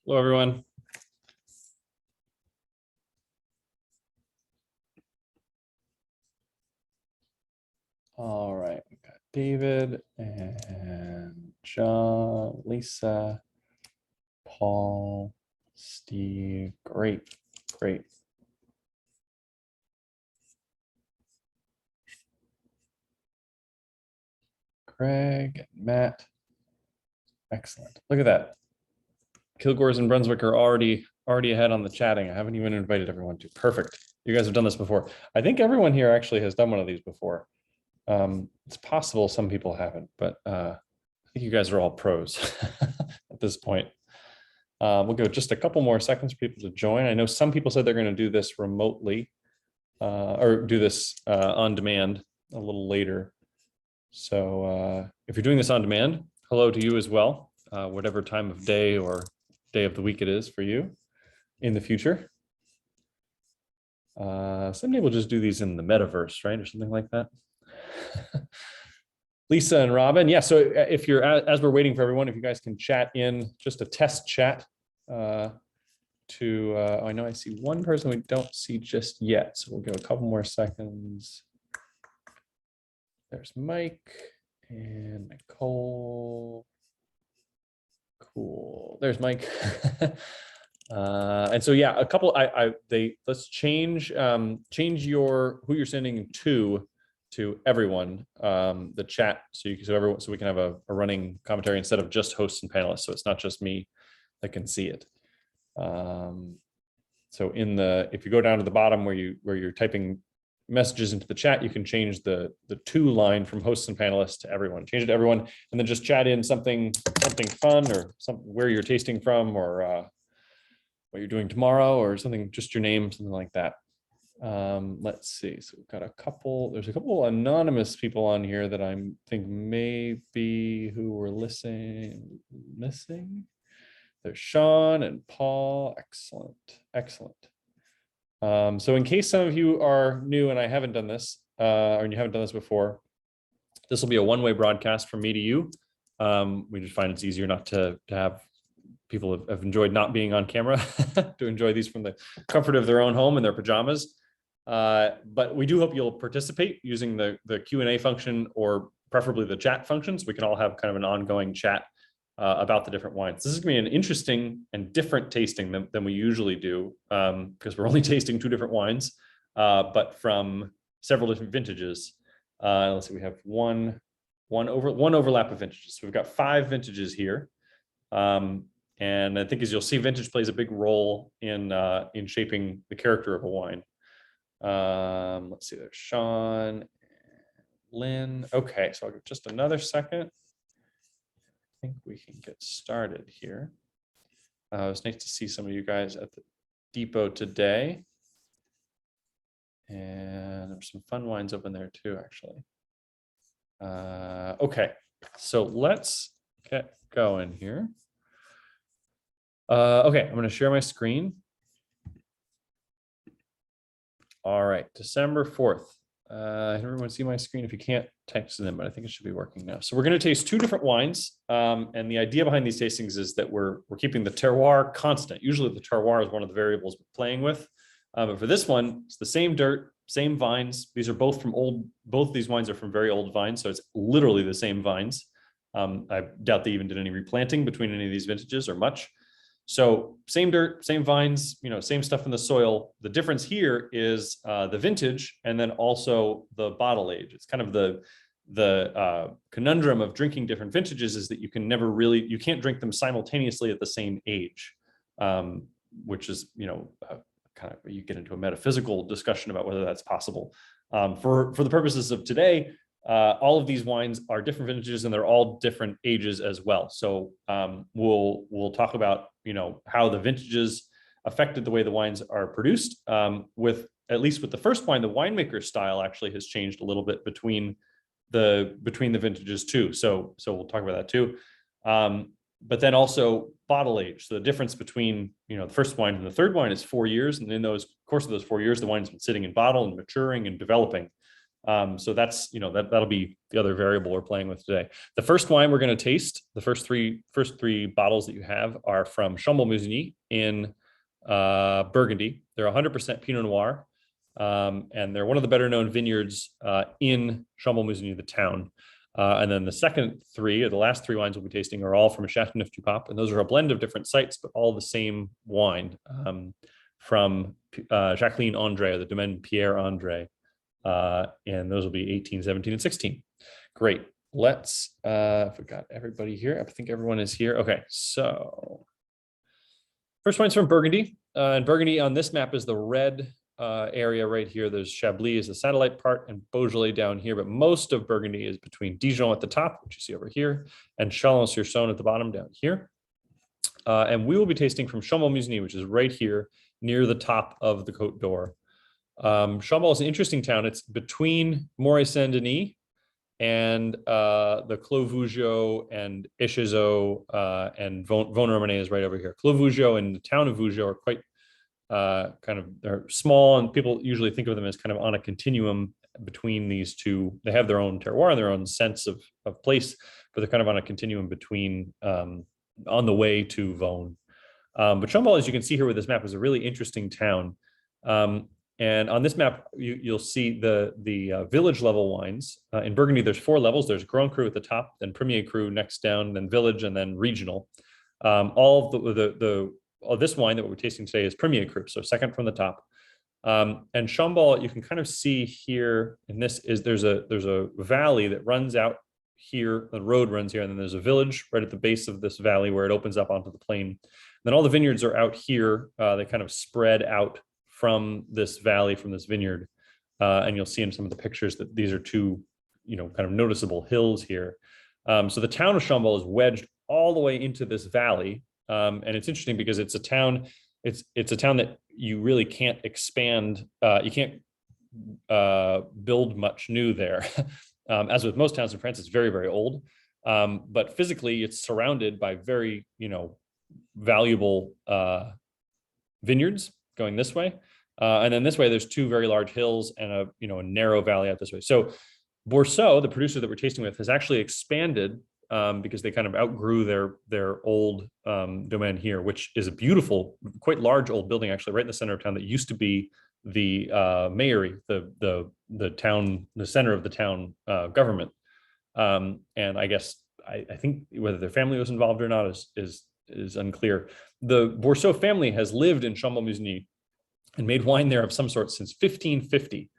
Hello, everyone. All right, we got David and John, Lisa, Paul, Steve. Great, great. Craig, Matt. Excellent. Look at that. Kilgores and Brunswick are already ahead on the chatting. I haven't even invited everyone to. Perfect. You guys have done this before. I think everyone here actually has done one of these before. It's possible some people haven't, but I think you guys are all pros at this point. We'll go just a couple more seconds for people to join. I know some people said they're going to do this remotely or do this on demand a little later. So if you're doing this on demand, hello to you as well, whatever time of day or day of the week it is for you in the future. Someday we'll just do these in the metaverse, right? Or something like that. Lisa and Robin. Yeah, so if you're, as we're waiting for everyone, if you guys can chat in just a test chat I know I see one person we don't see just yet. So we'll give a couple more seconds. There's Mike and Nicole. Cool. There's Mike. And so yeah, a couple. Let's change your who you're sending to everyone, the chat, so we can have a running commentary instead of just hosts and panelists. So it's not just me that can see it. So if you go down to the bottom where you're typing messages into the chat, you can change the to line from hosts and panelists to everyone. Change it to everyone, and then just chat in something fun or where you're tasting from, or what you're doing tomorrow, or something, just your name, something like that. Let's see. So we've got there's a couple anonymous people on here that I think maybe who were missing. There's Sean and Paul. Excellent, excellent. So in case some of you are new and I haven't done this, or you haven't done this before, this will be a one-way broadcast from me to you. We just find it's easier not to have people have enjoyed not being on camera to enjoy these from the comfort of their own home in their pajamas. But we do hope you'll participate using the Q&A function, or preferably the chat functions. We can all have kind of an ongoing chat about the different wines. This is going to be an interesting and different tasting than we usually do, because we're only tasting 2 different wines, but from several different vintages. Let's see, we have one overlap of vintages. So we've got 5 vintages here. And I think, as you'll see, vintage plays a big role in shaping the character of a wine. Let's see, there's Sean and Lynn. Okay, so I'll give just another second. I think we can get started here. It was nice to see some of you guys at the depot today. And there's some fun wines open there too, actually. Okay, so let's get going here. Okay, I'm going to share my screen. All right, December 4th. Everyone see my screen? If you can't, text it in, but I think it should be working now. So we're going to taste 2 different wines. And the idea behind these tastings is that we're keeping the terroir constant. Usually the terroir is one of the variables we're playing with. But for this one, it's the same dirt, same vines. These are both both these wines are from very old vines. So it's literally the same vines. I doubt they even did any replanting between any of these vintages, or much. So same dirt, same vines, same stuff in the soil. The difference here is the vintage, and then also the bottle age. It's kind of the conundrum of drinking different vintages, is that you can't drink them simultaneously at the same age, which is, kind of, you get into a metaphysical discussion about whether that's possible. For the purposes of today, all of these wines are different vintages, and they're all different ages as well. So we'll talk about how the vintages affected the way the wines are produced. At least with the first wine, the winemaker's style actually has changed a little bit between the vintages too. So we'll talk about that too. But then also bottle age. So the difference between the first wine and the third wine is 4 years, and in those course of those 4 years, the wine's been sitting in bottle and maturing and developing. So that's, that'll be the other variable we're playing with today. The first wine we're going to taste, the first three bottles that you have are from Chambord-Musigny in Burgundy. They're 100% Pinot Noir, and they're one of the better known vineyards in Chambord-Musigny, the town. And then the last three wines we'll be tasting are all from Châteauneuf-du-Pape, and those are a blend of different sites, but all the same wine from Jacqueline Andre, or the Domaine Pierre Andre. And those will be 18, 17, and 16. Great. Let's, if we got everybody here, I think everyone is here. Okay, so first wine's from Burgundy. And Burgundy on this map is the red area right here. There's Chablis is the satellite part, and Beaujolais down here, but most of Burgundy is between Dijon at the top, which you see over here, and Chalon-sur-Saône at the bottom down here. And we will be tasting from Chambord-Musigny, which is right here near the top of the Côte d'Or. Chambord is an interesting town. It's between Moray-Saint-Denis and the Clos Vougeot and Échezeaux, and Vosne-Romanée is right over here. Clos Vougeot and the town of Vougeot are quite they're small, and people usually think of them as kind of on a continuum between these two. They have their own terroir and their own sense of place, but they're kind of on a continuum between on the way to Vosne. But Chambord, as you can see here with this map, is a really interesting town. And on this map, you'll see the village level wines. In Burgundy, there's 4 levels. There's Grand Cru at the top, then Premier Cru next down, then Village, and then Regional. All of this wine that we're tasting today is Premier Cru, so second from the top. And Chambord, you can kind of see here in this there's a valley that runs out here. The road runs here, and then there's a village right at the base of this valley where it opens up onto the plain. And then all the vineyards are out here. They kind of spread out from this valley, from this vineyard. And you'll see in some of the pictures that these are two, kind of noticeable hills here. So the town of Chambord is wedged all the way into this valley. And it's interesting because it's a town that you really can't expand. You can't build much new there. As with most towns in France, it's very, very old. But physically, it's surrounded by very, valuable vineyards going this way. And then this way, there's 2 very large hills and a narrow valley out this way. So Bourseau, the producer that we're tasting with, has actually expanded because they kind of outgrew their old domain here, which is a beautiful, quite large old building, actually, right in the center of town that used to be the mayory, the town, the center of the town government. And I guess I think whether their family was involved or not is unclear. The Bourseau family has lived in Chambord-Musigny and made wine there of some sort since 1550.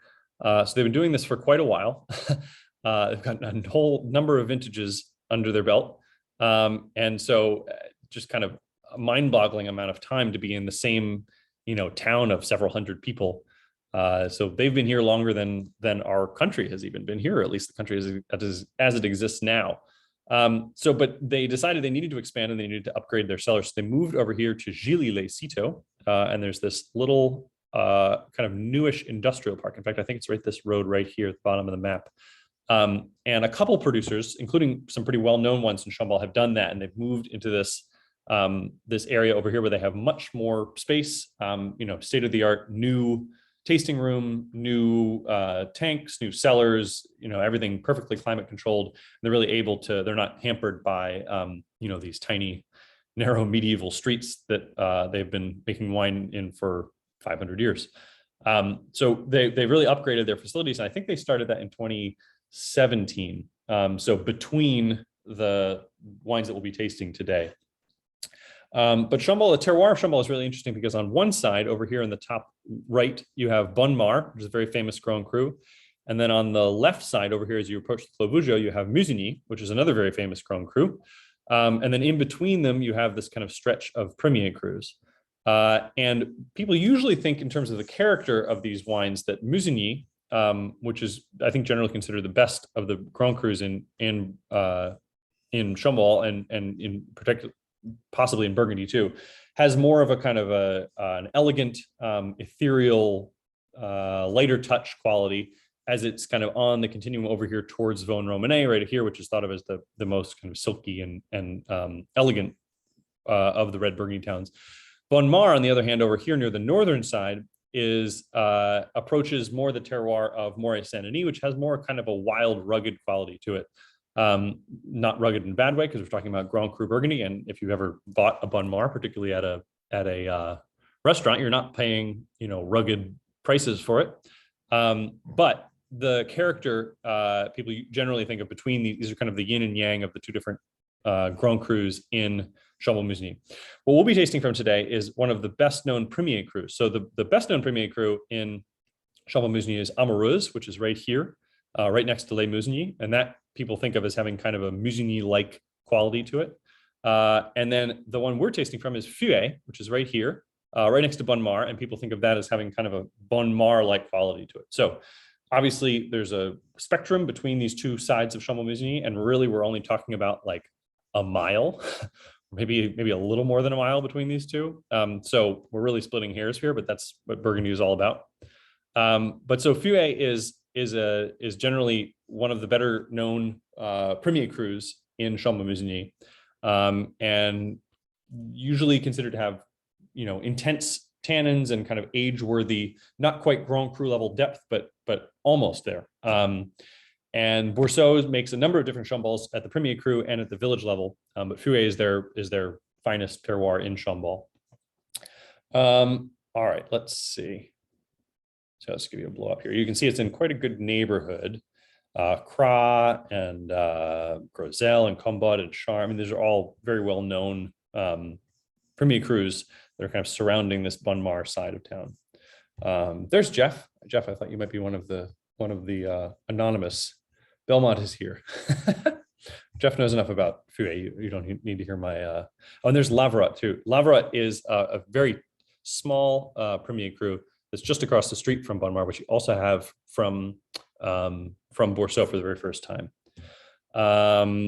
So they've been doing this for quite a while. They've got a whole number of vintages under their belt. And so just kind of a mind-boggling amount of time to be in the same, town of several hundred people. So they've been here longer than our country has even been here, or at least the country as it exists now. But they decided they needed to expand and they needed to upgrade their cellars. So they moved over here to Gilly-les-Citeaux, and there's this little kind of newish industrial park. In fact, I think it's right this road right here at the bottom of the map. And a couple producers, including some pretty well-known ones in Chambord, have done that, and they've moved into this area over here where they have much more space, state-of-the-art new tasting room, new tanks, new cellars, everything perfectly climate controlled. They're really able to, they're not hampered by, these tiny, narrow medieval streets that they've been making wine in for 500 years. So they've really upgraded their facilities. And I think they started that in 2017. So between the wines that we'll be tasting today. But Chambord, the terroir of Chambord is really interesting because on one side over here in the top right, you have Bonne-Mare, which is a very famous Grand Cru. And then on the left side over here, as you approach the Clos Vougeot, you have Musigny, which is another very famous Grand Cru. And then in between them, you have this kind of stretch of Premier Crus. And people usually think in terms of the character of these wines that Musigny, which is, I think, generally considered the best of the Grand Crus in Chambord and in particular, possibly in Burgundy too, has more of a kind of an elegant, ethereal, lighter touch quality, as it's kind of on the continuum over here towards Vosne-Romanée right here, which is thought of as the most kind of silky and elegant of the red Burgundy towns. Bonne-Mare, on the other hand, over here near the northern side, is approaches more the terroir of Moray Saint-Denis, which has more kind of a wild, rugged quality to it. Not rugged in a bad way, because we're talking about Grand Cru Burgundy. And if you've ever bought a Bon Mar, particularly at a restaurant, you're not paying, rugged prices for it. But the character, people generally think of between these are kind of the yin and yang of the two different Grand Crus in Chambolle-Musigny. What we'll be tasting from today is one of the best known Premier Crus. So the best known Premier Cru in Chambolle-Musigny is Amoureuse, which is right here, right next to Les Musigny. And that people think of as having kind of a Musigny-like quality to it. And then the one we're tasting from is Fuet, which is right here, right next to Bon Mar. And people think of that as having kind of a Bon Mar-like quality to it. So obviously there's a spectrum between these two sides of Chambolle-Musigny. And really we're only talking about like a mile, maybe a little more than a mile between these two. So we're really splitting hairs here, but that's what Burgundy is all about. But so Fuet is generally one of the better known Premier Crus in Chambolle-Musigny, and usually considered to have, intense tannins and kind of age-worthy, not quite Grand Cru level depth, but almost there. And Bourseau makes a number of different chamboles at the Premier Cru and at the village level, but Fuet is their finest terroir in Chambol. All right, let's see. So let's give you a blow up here. You can see it's in quite a good neighborhood. Cras and Grosel and Combaud and Charme. I mean, these are all very well known Premier Crus that are kind of surrounding this Bon Mar side of town. There's Jeff. Jeff, I thought you might be one of the anonymous. Belmont is here. Jeff knows enough about Fuet. You don't need to hear my. Oh, and there's Laverotte too. Laverotte is a very small Premier Cru that's just across the street from Bon Mar, which you also have from Bourseau for the very first time.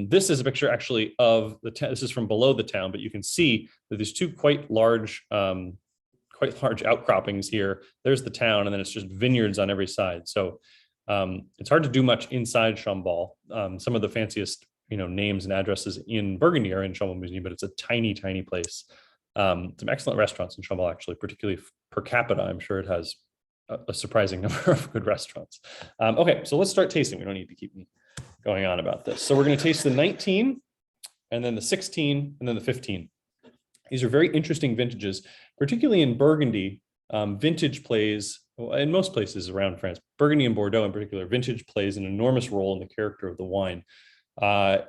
This is a picture actually of the town. This is from below the town, but you can see that there's two quite large outcroppings here. There's the town, and then it's just vineyards on every side. So it's hard to do much inside Chambol. Some of the fanciest, names and addresses in Burgundy are in Chambolle-Musigny, but it's a tiny, tiny place. Some excellent restaurants in Chambol, actually, particularly per capita. I'm sure it has a surprising number of good restaurants. Okay, so let's start tasting. We don't need to keep me going on about this. So we're going to taste the 19, and then the 16, and then the 15. These are very interesting vintages, particularly in Burgundy. Vintage plays, in most places around France, Burgundy and Bordeaux in particular, vintage plays an enormous role in the character of the wine,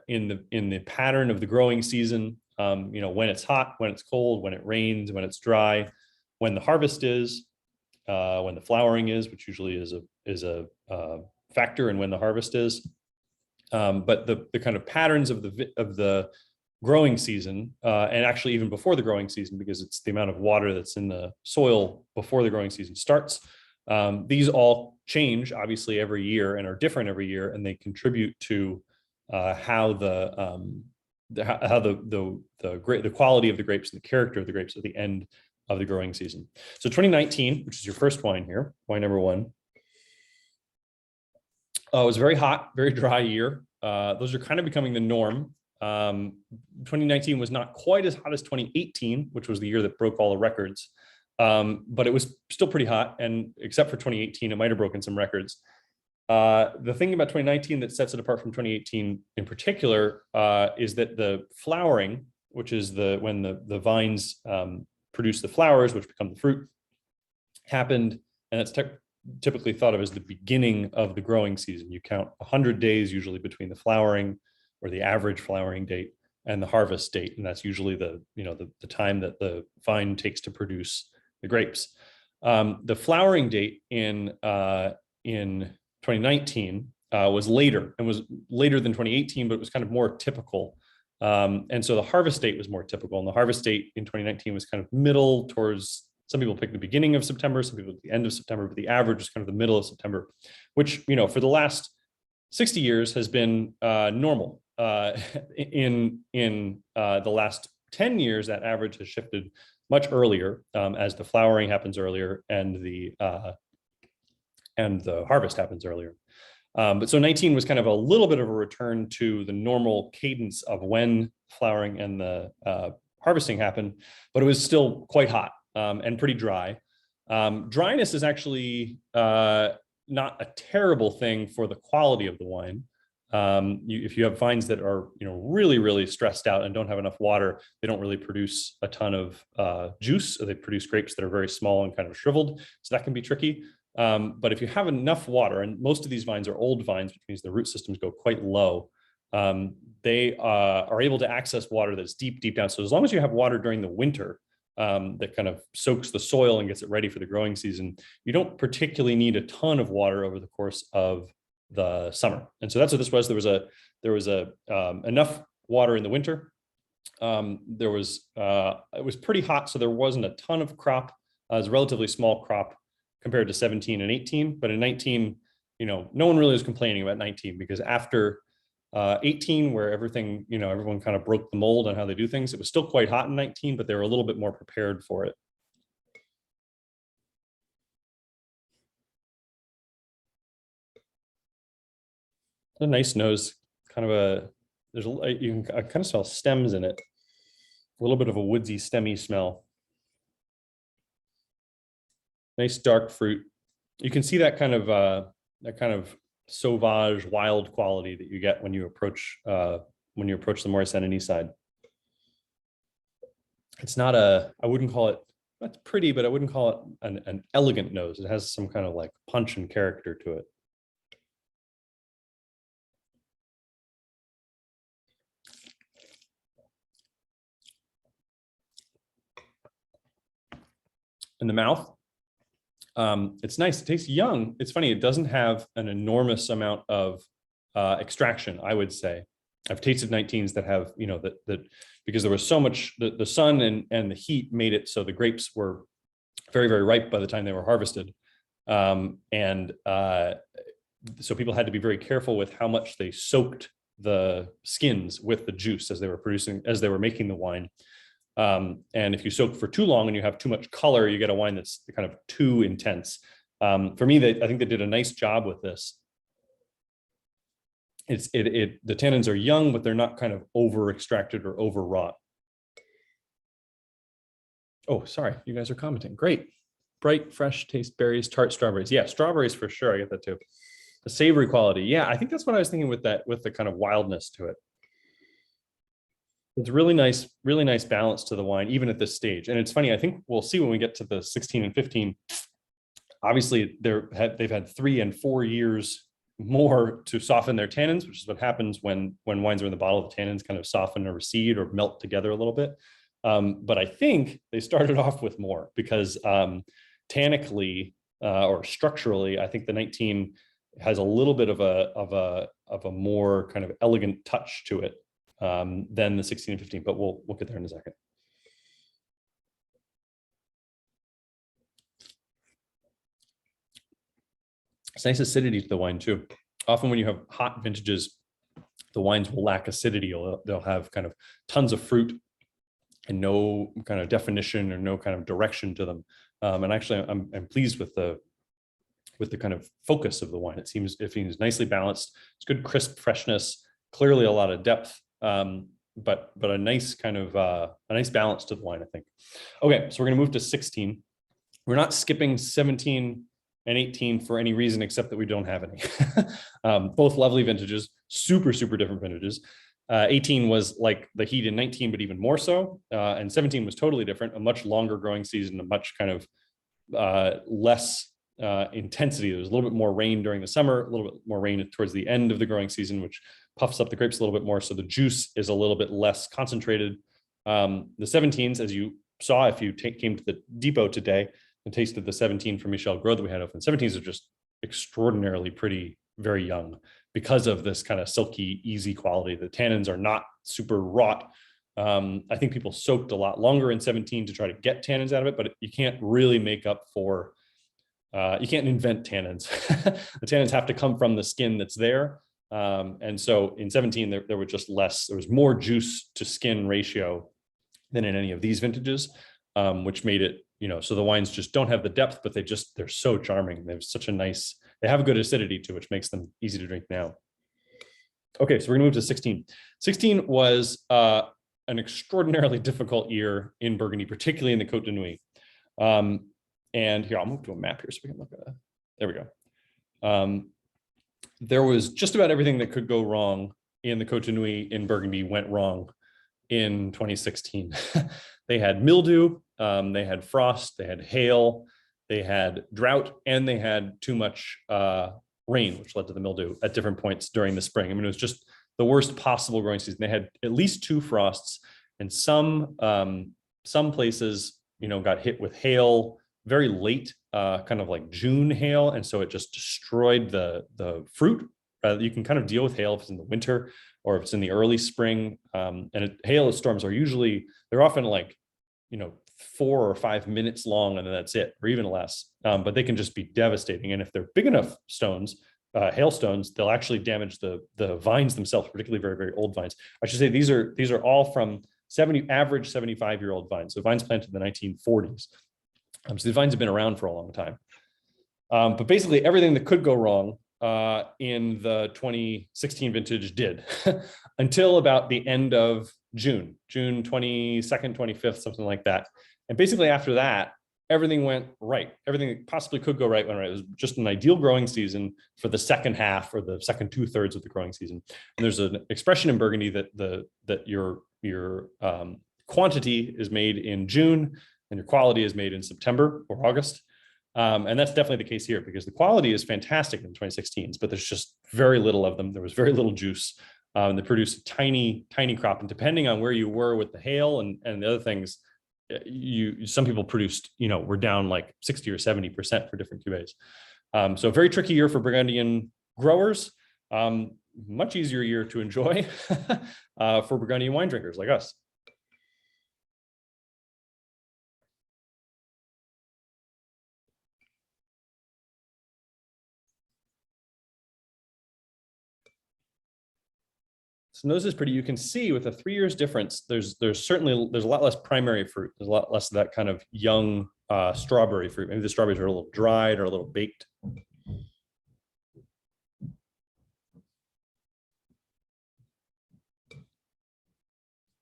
in the pattern of the growing season. When it's hot, when it's cold, when it rains, when it's dry, when the harvest is, when the flowering is, which usually is a factor in when the harvest is. But the kind of patterns of the growing season, and actually even before the growing season, because it's the amount of water that's in the soil before the growing season starts. These all change obviously every year and are different every year, and they contribute to how the quality of the grapes and the character of the grapes at the end of the growing season. So 2019, which is your first wine here, wine number one. It was a very hot, very dry year. Those are kind of becoming the norm. 2019 was not quite as hot as 2018, which was the year that broke all the records. But it was still pretty hot. And except for 2018, it might have broken some records. The thing about 2019 that sets it apart from 2018 in particular is that the flowering, which is when the vines produce the flowers, which become the fruit, happened. And it's typically thought of as the beginning of the growing season. You count 100 days usually between the flowering, or the average flowering date, and the harvest date, and that's usually the time that the vine takes to produce the grapes. The flowering date in 2019 was later, and was later than 2018, but it was kind of more typical. And so the harvest date was more typical, and the harvest date in 2019 was kind of middle towards. Some people pick the beginning of September, some people pick the end of September, but the average is kind of the middle of September, which, for the last 60 years has been normal. In the last 10 years, that average has shifted much earlier, as the flowering happens earlier and the harvest happens earlier. But so 19 was kind of a little bit of a return to the normal cadence of when flowering and the harvesting happened, but it was still quite hot. And pretty dry. Dryness is actually not a terrible thing for the quality of the wine. If you have vines that are really, really stressed out and don't have enough water, they don't really produce a ton of juice. They produce grapes that are very small and kind of shriveled. So that can be tricky. But if you have enough water, and most of these vines are old vines, which means the root systems go quite low, they are able to access water that's deep, deep down. So as long as you have water during the winter, that kind of soaks the soil and gets it ready for the growing season, you don't particularly need a ton of water over the course of the summer. And so that's what this was. There was enough water in the winter. It was pretty hot, so there wasn't a ton of crop. It was a relatively small crop compared to 17 and 18, but in 19, no one really was complaining about 19, because after 18, where everyone kind of broke the mold on how they do things, it was still quite hot in 19, but they were a little bit more prepared for it. A nice nose, you can kind of smell stems in it. A little bit of a woodsy, stemmy smell. Nice dark fruit. You can see that kind of sauvage, wild quality that you get when you approach the Morris-Saint-Denis side. It's not I wouldn't call it, that's pretty, but I wouldn't call it an elegant nose. It has some kind of like punch and character to it. In the mouth, it's nice. It tastes young. It's funny. It doesn't have an enormous amount of extraction, I would say. I've tasted 19s that have, that because there was so much, the sun and the heat made it so the grapes were very, very ripe by the time they were harvested. So people had to be very careful with how much they soaked the skins with the juice as they were making the wine. And if you soak for too long and you have too much color, you get a wine that's kind of too intense. For me, I think they did a nice job with this. The tannins are young, but they're not kind of over extracted or overwrought. Oh, sorry, you guys are commenting. Great. Bright, fresh taste, berries, tart strawberries. Yeah, strawberries for sure. I get that too. The savory quality. Yeah, I think that's what I was thinking with the kind of wildness to it. It's really nice balance to the wine, even at this stage. And it's funny, I think we'll see when we get to the 16 and 15. Obviously, they've had 3 and 4 years more to soften their tannins, which is what happens when wines are in the bottle. The tannins kind of soften or recede or melt together a little bit. But I think they started off with more because tannically or structurally, I think the 19 has a little bit of a more kind of elegant touch to it than the 16 and 15, but we'll get there in a second. It's nice acidity to the wine too. Often when you have hot vintages, the wines will lack acidity. They'll have kind of tons of fruit and no kind of definition or no kind of direction to them. And actually, I'm pleased with the kind of focus of the wine. It seems nicely balanced. It's good, crisp freshness, clearly a lot of depth, but a nice kind of a nice balance to the wine, I think. Okay, so we're gonna move to 16. We're not skipping 17 and 18 for any reason except that we don't have any. Both lovely vintages, super different vintages. 18 was like the heat in 19, but even more so. And 17 was totally different, a much longer growing season, a much kind of less intensity. There was a little bit more rain during the summer, a little bit more rain towards the end of the growing season, which puffs up the grapes a little bit more. So the juice is a little bit less concentrated. The 17s, as you saw, if you came to the depot today and tasted the 17 from Michel Gros that we had open, 17s are just extraordinarily pretty, very young because of this kind of silky, easy quality. The tannins are not super wrought. I think people soaked a lot longer in 17 to try to get tannins out of it, but you can't really make up for, you can't invent tannins. The tannins have to come from the skin that's there. And so in 17, there were just less, there was more juice to skin ratio than in any of these vintages, which made it, so the wines just don't have the depth, but they're so charming. They have such a nice, they have a good acidity too, which makes them easy to drink now. Okay, so we're gonna move to 16. 16 was an extraordinarily difficult year in Burgundy, particularly in the Côte de Nuits. And here, I'll move to a map here so we can look at that. There we go. There was just about everything that could go wrong in the Côte Nui in Burgundy went wrong in 2016. They had mildew, they had frost, they had hail, they had drought, and they had too much rain, which led to the mildew at different points during the spring. I mean, it was just the worst possible growing season. They had at least 2 frosts, and some places, got hit with hail very late, kind of like June hail, and so it just destroyed the fruit. You can kind of deal with hail if it's in the winter or if it's in the early spring. Hail storms are they're often like, 4 or 5 minutes long, and then that's it, or even less. But they can just be devastating. And if they're big enough hailstones, they'll actually damage the vines themselves, particularly very, very old vines. I should say these are all from average 75-year-old vines. So vines planted in the 1940s. So the vines have been around for a long time. But basically everything that could go wrong in the 2016 vintage did until about the end of June 22nd, 25th, something like that. And basically after that, everything went right. Everything that possibly could go right went right. It was just an ideal growing season for the second half or the second 2/3 of the growing season. And there's an expression in Burgundy that your quantity is made in June and your quality is made in September or August. And that's definitely the case here, because the quality is fantastic in the 2016s, but there's just very little of them. There was very little juice. They produced a tiny, tiny crop. And depending on where you were with the hail and the other things, some people produced, were down like 60 or 70% for different cuvées. So a very tricky year for Burgundian growers. Much easier year to enjoy for Burgundian wine drinkers like us. So nose is pretty. You can see with a 3 years difference, there's a lot less primary fruit. There's a lot less of that kind of young strawberry fruit. Maybe the strawberries are a little dried or a little baked.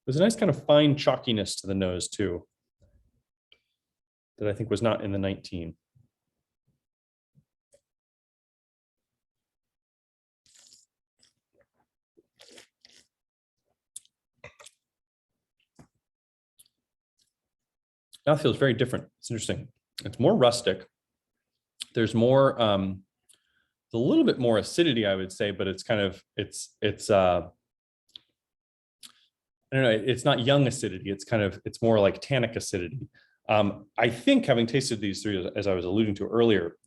There's a nice kind of fine chalkiness to the nose too, that I think was not in the 19. Now feels very different. It's interesting. It's more rustic. There's more, a little bit more acidity, I would say, but it's kind of, it's I don't know, it's not young acidity. It's more like tannic acidity. I think, having tasted these 3, as I was alluding to earlier,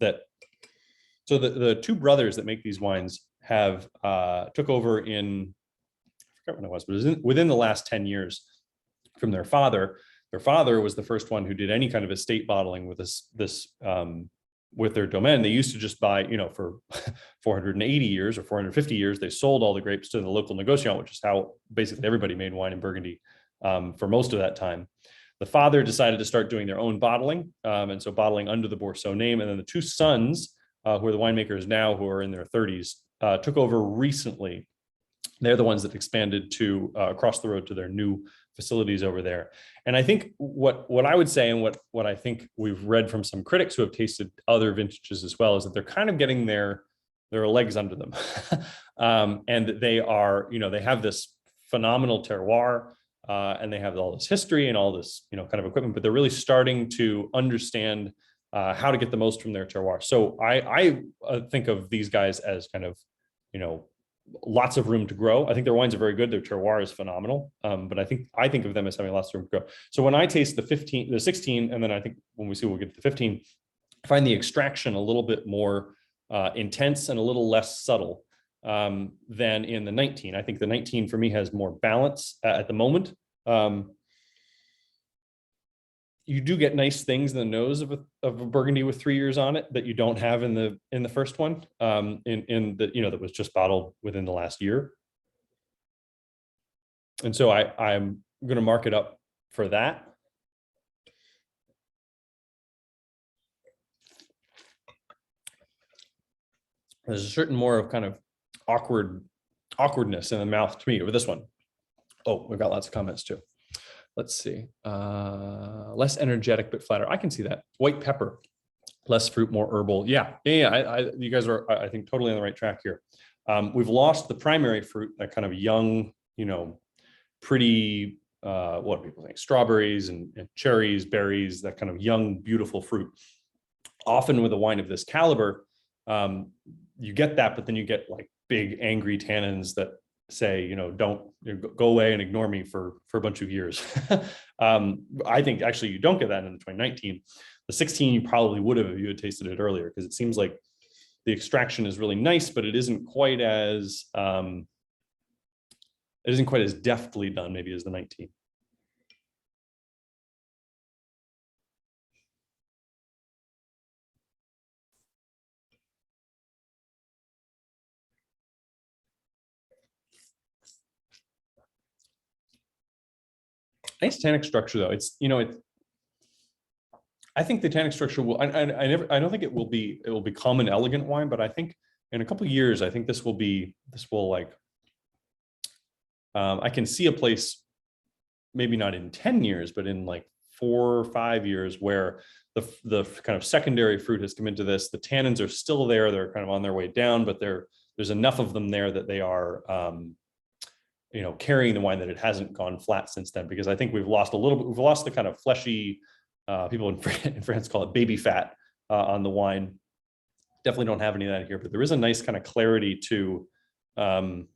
so the 2 brothers that make these wines have took over in, I forgot when it was, but it was within the last 10 years from their father. Their father was the first one who did any kind of estate bottling with with their domain. They used to just buy, for 480 years or 450 years, they sold all the grapes to the local negociant, which is how basically everybody made wine in Burgundy for most of that time. The father decided to start doing their own bottling, and so bottling under the Bourseau name. And then the 2 sons, who are the winemakers now, who are in their 30s, took over recently. They're the ones that expanded to across the road to their new facilities over there. And I think what I would say, and what I think we've read from some critics who have tasted other vintages as well, is that they're kind of getting their legs under them. And that they are, they have this phenomenal terroir, and they have all this history and all this, kind of equipment, but they're really starting to understand how to get the most from their terroir. So I think of these guys as kind of, lots of room to grow. I think their wines are very good. Their terroir is phenomenal. But I think of them as having lots of room to grow. So when I taste the 16, and then I think when we'll get to the 15, I find the extraction a little bit more intense and a little less subtle than in the 19. I think the 19 for me has more balance at the moment. You do get nice things in the nose of a Burgundy with 3 years on it that you don't have in the first one, that was just bottled within the last year. And so I'm going to mark it up for that. There's a certain more of kind of awkwardness in the mouth to me with this one. Oh, we've got lots of comments too. Let's see. Less energetic, but flatter. I can see that. White pepper. Less fruit, more herbal. Yeah. You guys are, I think, totally on the right track here. We've lost the primary fruit, that kind of young, pretty, what do people think? Strawberries and cherries, berries, that kind of young, beautiful fruit. Often with a wine of this caliber, you get that, but then you get like big, angry tannins that say, don't go away and ignore me for a bunch of years. I think actually you don't get that in the 2019. The 16 you probably would have if you had tasted it earlier, because it seems like the extraction is really nice, but it isn't quite as deftly done maybe as the 19. Nice tannic structure though. I think the tannic structure will. I don't think it will become an elegant wine, but I think in a couple of years, I think this will like. I can see a place, maybe not in 10 years, but in like 4 or 5 years, where the kind of secondary fruit has come into this. The tannins are still there; they're kind of on their way down, but there's enough of them there that they are, carrying the wine, that it hasn't gone flat since then. Because I think we've lost a little bit. We've lost the kind of fleshy. People in France call it baby fat on the wine. Definitely don't have any of that here, but there is a nice kind of clarity to the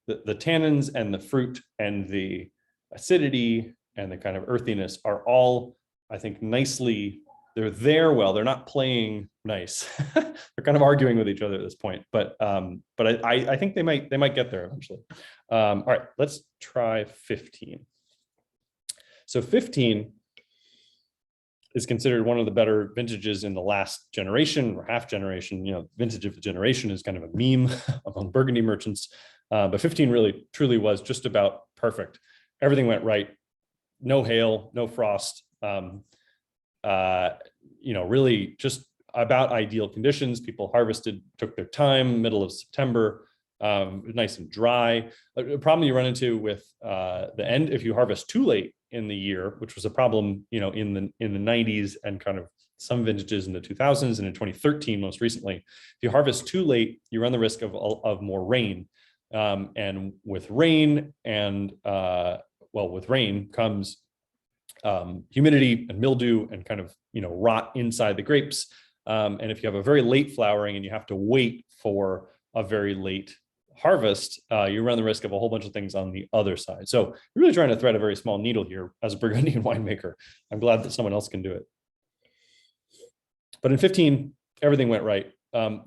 tannins and the fruit, and the acidity and the kind of earthiness are all, I think, nicely. They're there. Well, they're not playing nice. They're kind of arguing with each other at this point, but I think they might get there eventually. All right, let's try 15. So 15 is considered one of the better vintages in the last generation or half generation. Vintage of the generation is kind of a meme among Burgundy merchants, but 15 really truly was just about perfect. Everything went right. No hail, no frost. Really just about ideal conditions. People harvested, took their time, middle of September. Nice and dry. A problem you run into with the end, if you harvest too late in the year, which was a problem, in the 90s and kind of some vintages in the 2000s and in 2013 most recently. If you harvest too late, you run the risk of more rain, and with rain with rain comes humidity and mildew and kind of rot inside the grapes. And if you have a very late flowering and you have to wait for a very late harvest, you run the risk of a whole bunch of things on the other side. So you're really trying to thread a very small needle here as a Burgundian winemaker. I'm glad that someone else can do it. But in 15, everything went right.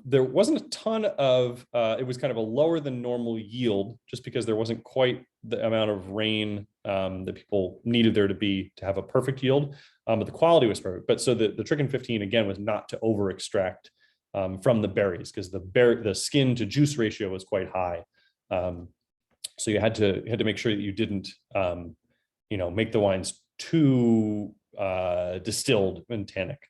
There wasn't a ton of, it was kind of a lower than normal yield, just because there wasn't quite the amount of rain that people needed there to have a perfect yield, but the quality was perfect. But so the trick in 15, again, was not to over extract from the berries, because the skin to juice ratio was quite high. So you had to make sure that you didn't, make the wines too distilled and tannic.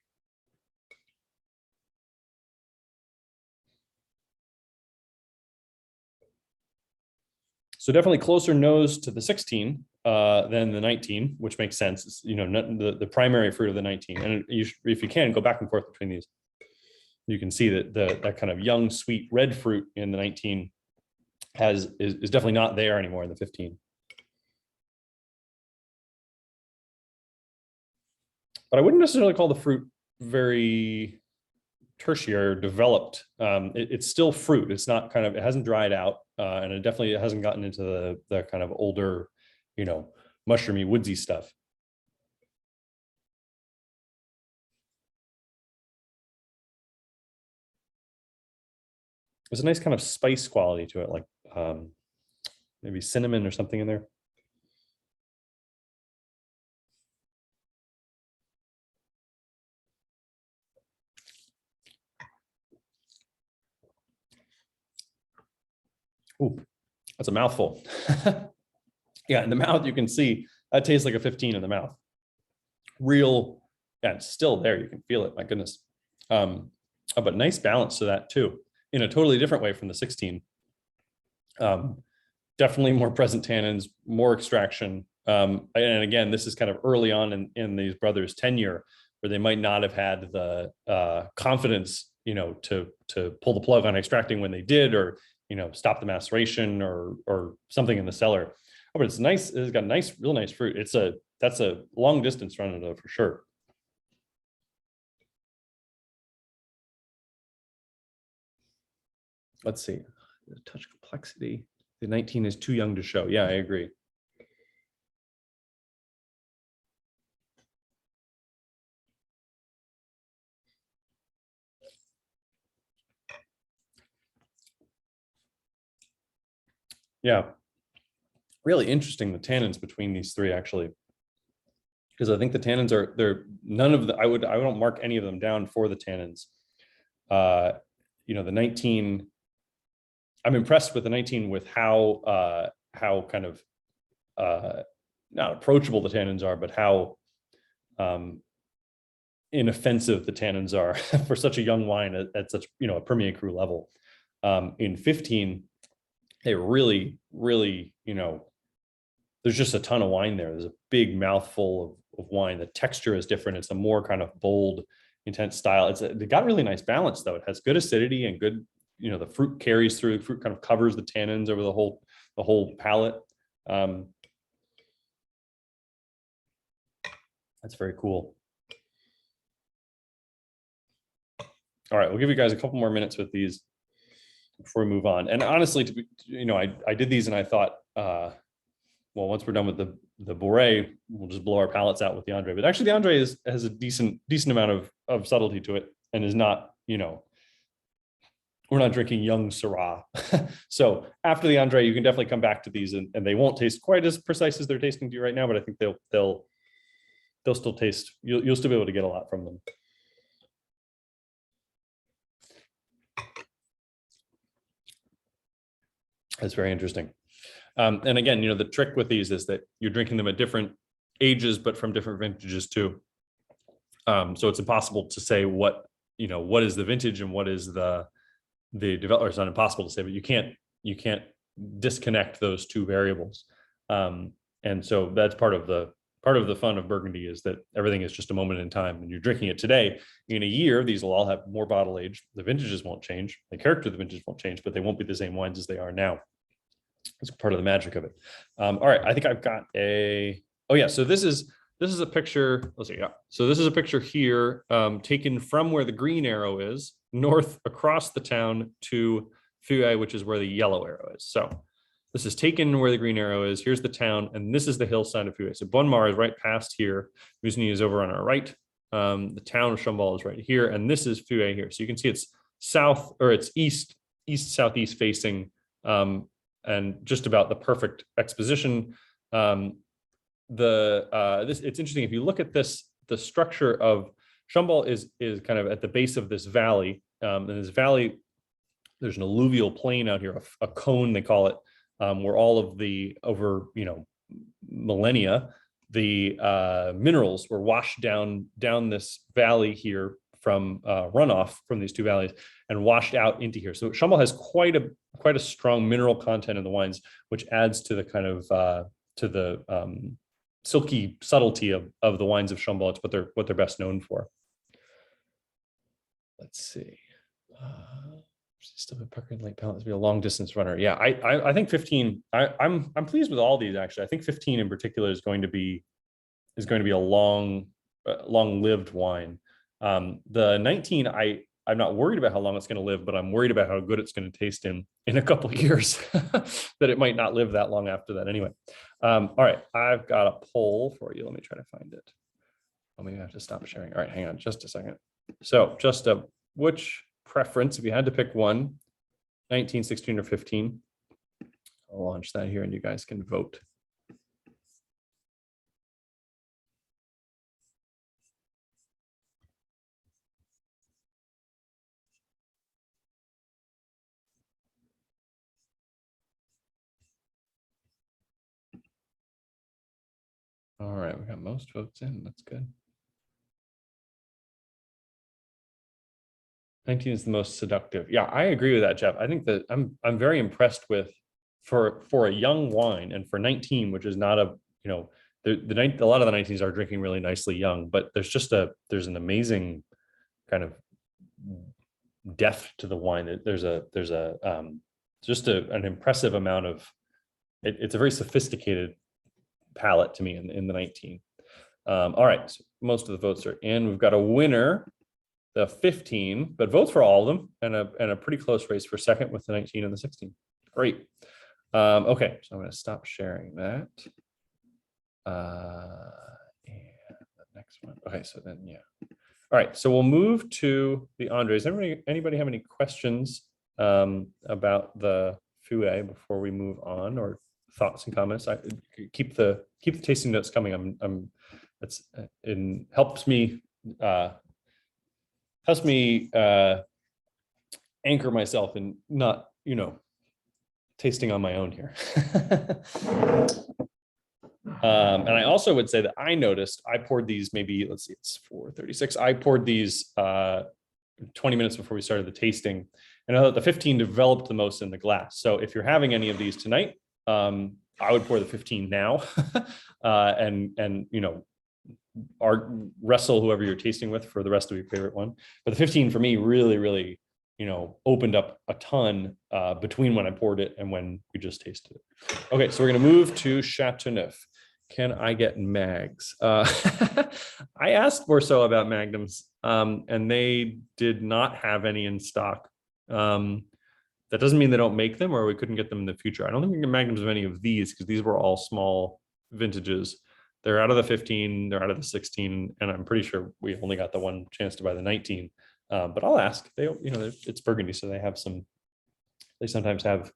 So definitely closer nose to the 16 than the 19, which makes sense. It's, the primary fruit of the 19. And if you can, go back and forth between these. You can see that that kind of young, sweet red fruit in the 19 is definitely not there anymore in the 15. But I wouldn't necessarily call the fruit very tertiary or developed. It's still fruit. It's not it hasn't dried out, and it definitely hasn't gotten into the kind of older, mushroomy, woodsy stuff. There's a nice kind of spice quality to it, like maybe cinnamon or something in there. Ooh, that's a mouthful. Yeah, in the mouth, you can see that tastes like a 15 in the mouth. Real, yeah, it's still there. You can feel it. My goodness. But nice balance to that too, in a totally different way from the 16. Definitely more present tannins, more extraction. And again, this is kind of early on in these brothers' tenure, or they might not have had the confidence, to pull the plug on extracting when they did, or stop the maceration or something in the cellar. Oh, but it's nice. It's got nice, real nice fruit. That's a long distance runner though, for sure. Let's see. Touch complexity. The 19 is too young to show. Yeah, I agree. Yeah. Really interesting, the tannins between these three, actually. Because I think the tannins they're none of the, I don't mark any of them down for the tannins. The 19, I'm impressed with the 19 with how kind of not approachable the tannins are, but how inoffensive the tannins are for such a young wine at such a Premier Cru level. In 15, they really, really, there's just a ton of wine there. There's a big mouthful of wine. The texture is different. It's a more kind of bold, intense style. It got really nice balance though. It has good acidity and good, the fruit carries through. The fruit kind of covers the tannins over the whole palate. That's very cool. All right, we'll give you guys a couple more minutes with these before we move on. And honestly, I did these and I thought, well, once we're done with the Boré, we'll just blow our palates out with the Andre. But actually, the Andre has a decent amount of subtlety to it, and is not, we're not drinking young Syrah. So after the Andre, you can definitely come back to these, and they won't taste quite as precise as they're tasting to you right now. But I think they'll still taste. You'll still be able to get a lot from them. That's very interesting. And again, the trick with these is that you're drinking them at different ages, but from different vintages too. So it's impossible to say what is the vintage and what is the developer. It's not impossible to say, but you can't disconnect those two variables. And so that's part of the fun of Burgundy, is that everything is just a moment in time. And you're drinking it today. In a year, these will all have more bottle age. The vintages won't change. The character of the vintage won't change, but they won't be the same wines as they are now. It's part of the magic of it. All right, I think I've got oh yeah, so this is a picture. Let's see, yeah. So this is a picture here, taken from where the green arrow is, north across the town to Fouet, which is where the yellow arrow is. So this is taken where the green arrow is. Here's the town, and this is the hillside of Fouet. So Bonnemar is right past here. Musny is over on our right. The town of Chambol is right here, and this is Fouet here. So you can see it's south, or it's east southeast facing. And just about the perfect exposition. It's interesting if you look at this. The structure of Chambol is kind of at the base of this valley. And this valley, there's an alluvial plain out here, a cone they call it, where all of over millennia, the minerals were washed down this valley here from runoff from these two valleys and washed out into here. So Chambol has quite a strong mineral content in the wines, which adds to the kind of to the silky subtlety of the wines of Chambol. It's what they're best known for. Let's see. Still a pucker and late palate to be a long distance runner. Yeah, I think 15. I'm pleased with all these actually. I think 15 in particular is going to be a long-lived wine. The 19, I'm not worried about how long it's going to live, but I'm worried about how good it's going to taste in a couple of years. That it might not live that long after that anyway. All right, I've got a poll for you. Let me try to find it. Oh, maybe I have to stop sharing. All right, hang on just a second. So just which preference, if you had to pick one, 19, 16, or 15? I'll launch that here and you guys can vote. All right, we got most votes in. That's good. 19 is the most seductive. Yeah, I agree with that, Jeff. I think that I'm very impressed with for a young wine, and for 19, which is not a lot of the 19s are drinking really nicely young, but there's an amazing kind of depth to the wine. There's an impressive amount of it's a very sophisticated palate to me in the 19. All right, so most of the votes are in. We've got a winner, the 15, but votes for all of them, and a pretty close race for second with the 19 and the 16. Great. Okay, so I'm going to stop sharing that. And the next one. Okay, so then yeah. All right, so we'll move to the Andres. Anybody have any questions about the Fouet before we move on, or thoughts and comments? I keep the tasting notes coming. It helps me anchor myself and not, tasting on my own here. And I also would say that I noticed I poured these maybe, let's see, it's 4:36. I poured these 20 minutes before we started the tasting, and I thought the 15 developed the most in the glass. So if you're having any of these tonight, I would pour the 15 now, and wrestle whoever you're tasting with for the rest of your favorite one. But the 15 for me really opened up a ton between when I poured it and when we just tasted it. Okay, so we're going to move to Chateauneuf. Can I get mags? I asked Borso about magnums, and they did not have any in stock. That doesn't mean they don't make them, or we couldn't get them in the future. I don't think we can get magnums of any of these, because these were all small vintages. They're out of the 15, they're out of the 16, and I'm pretty sure we only got the one chance to buy the 19. But I'll ask. It's Burgundy, so they sometimes have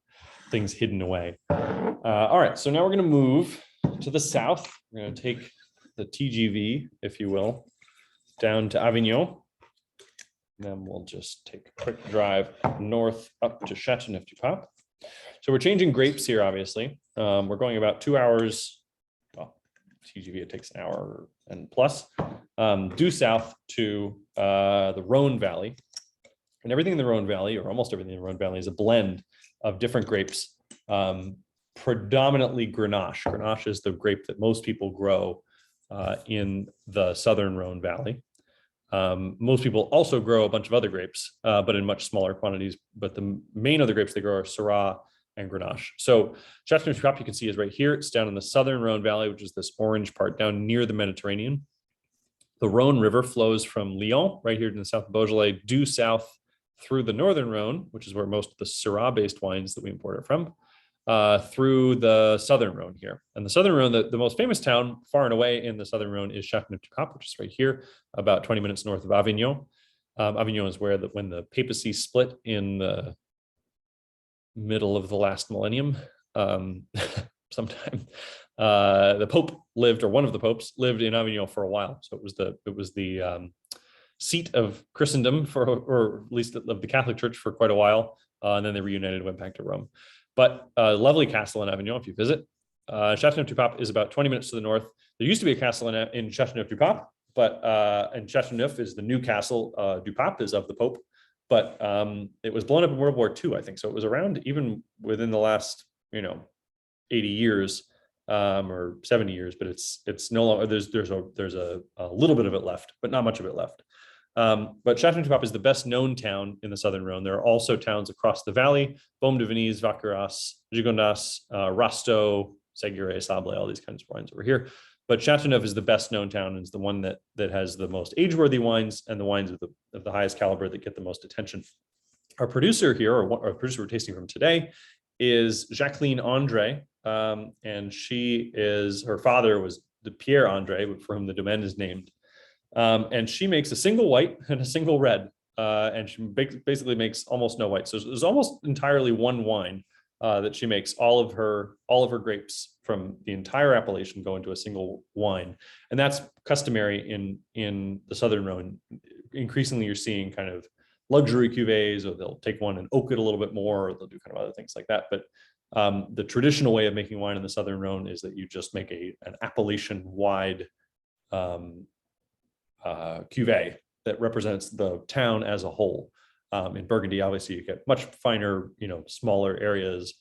things hidden away. All right, so now we're going to move to the south. We're going to take the TGV, if you will, down to Avignon. Then we'll just take a quick drive north up to Châteauneuf-du-Pape. So we're changing grapes here, obviously. We're going about 2 hours. Well, TGV, it takes an hour and plus, due south to the Rhone Valley. And everything in the Rhone Valley, or almost everything in the Rhone Valley, is a blend of different grapes, predominantly Grenache. Grenache is the grape that most people grow in the southern Rhone Valley. Most people also grow a bunch of other grapes, but in much smaller quantities. But the main other grapes they grow are Syrah and Grenache. So Châteauneuf-du-Pape, you can see, is right here. It's down in the southern Rhone Valley, which is this orange part down near the Mediterranean. The Rhone River flows from Lyon, right here in the south of Beaujolais, due south through the northern Rhone, which is where most of the Syrah-based wines that we import are from, through the southern Rhone here. And the southern Rhone, the most famous town far and away in the southern Rhone is Châteauneuf-du-Pape, which is right here, about 20 minutes north of Avignon. Avignon is where when the papacy split in the middle of the last millennium, sometime, the Pope lived, or one of the popes lived in Avignon for a while. So it was the seat of Christendom or at least of the Catholic Church for quite a while. And then they reunited and went back to Rome. But a lovely castle in Avignon if you visit. Châteauneuf-du-Pape is about 20 minutes to the north. There used to be a castle in Châteauneuf-du-Pape, but and Châteauneuf is the new castle. Du-Pape is of the Pope, but it was blown up in World War II, I think. So it was around even within the last 80 years or 70 years, but it's no longer. There's a little bit of it left, but not much of it left. But Châteauneuf-du-Pape is the best known town in the southern Rhone. There are also towns across the valley: Baume-de-Venise, Vacqueyras, Gigondas, Rasteau, Séguret, Sablé, all these kinds of wines over here. But Châteauneuf is the best known town, and is the one that has the most age-worthy wines and the wines of the highest caliber that get the most attention. Our producer here, or our producer we're tasting from today, is Jacqueline Andre, and her father was the Pierre Andre, for whom the domaine is named. And she makes a single white and a single red, and she basically makes almost no white. So there's almost entirely one wine that she makes. All of her grapes from the entire appellation go into a single wine, and that's customary in the southern Rhone. Increasingly, you're seeing kind of luxury cuvées, or they'll take one and oak it a little bit more, or they'll do kind of other things like that. But the traditional way of making wine in the southern Rhone is that you just make an appellation-wide cuvée that represents the town as a whole. In Burgundy, obviously, you get much finer, smaller areas.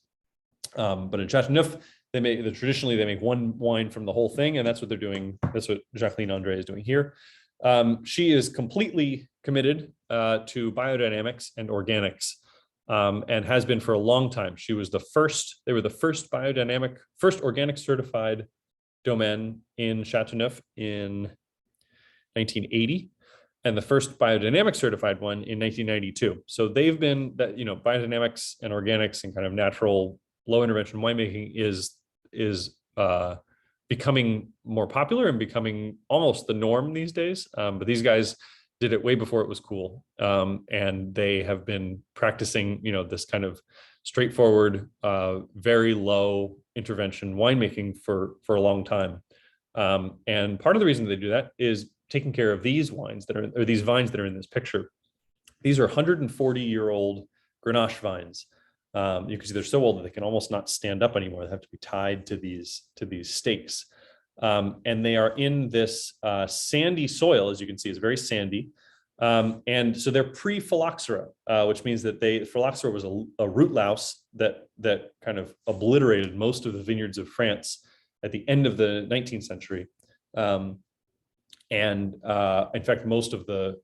But in Châteauneuf, traditionally they make one wine from the whole thing, and that's what they're doing. That's what Jacqueline Andre is doing here. She is completely committed to biodynamics and organics, and has been for a long time. They were the first organic certified domaine in Chateauneuf in 1980, and the first biodynamic certified one in 1992. So they've been that, biodynamics and organics and kind of natural low intervention winemaking is becoming more popular and becoming almost the norm these days. But these guys did it way before it was cool. And they have been practicing, this kind of straightforward, very low intervention winemaking for a long time. And part of the reason they do that is taking care of these wines these vines that are in this picture. These are 140-year-old Grenache vines. You can see they're so old that they can almost not stand up anymore. They have to be tied to these stakes. And they are in this sandy soil, as you can see, it's very sandy. And so they're pre-phylloxera, which means that phylloxera was a root louse that kind of obliterated most of the vineyards of France at the end of the 19th century. And in fact, most of the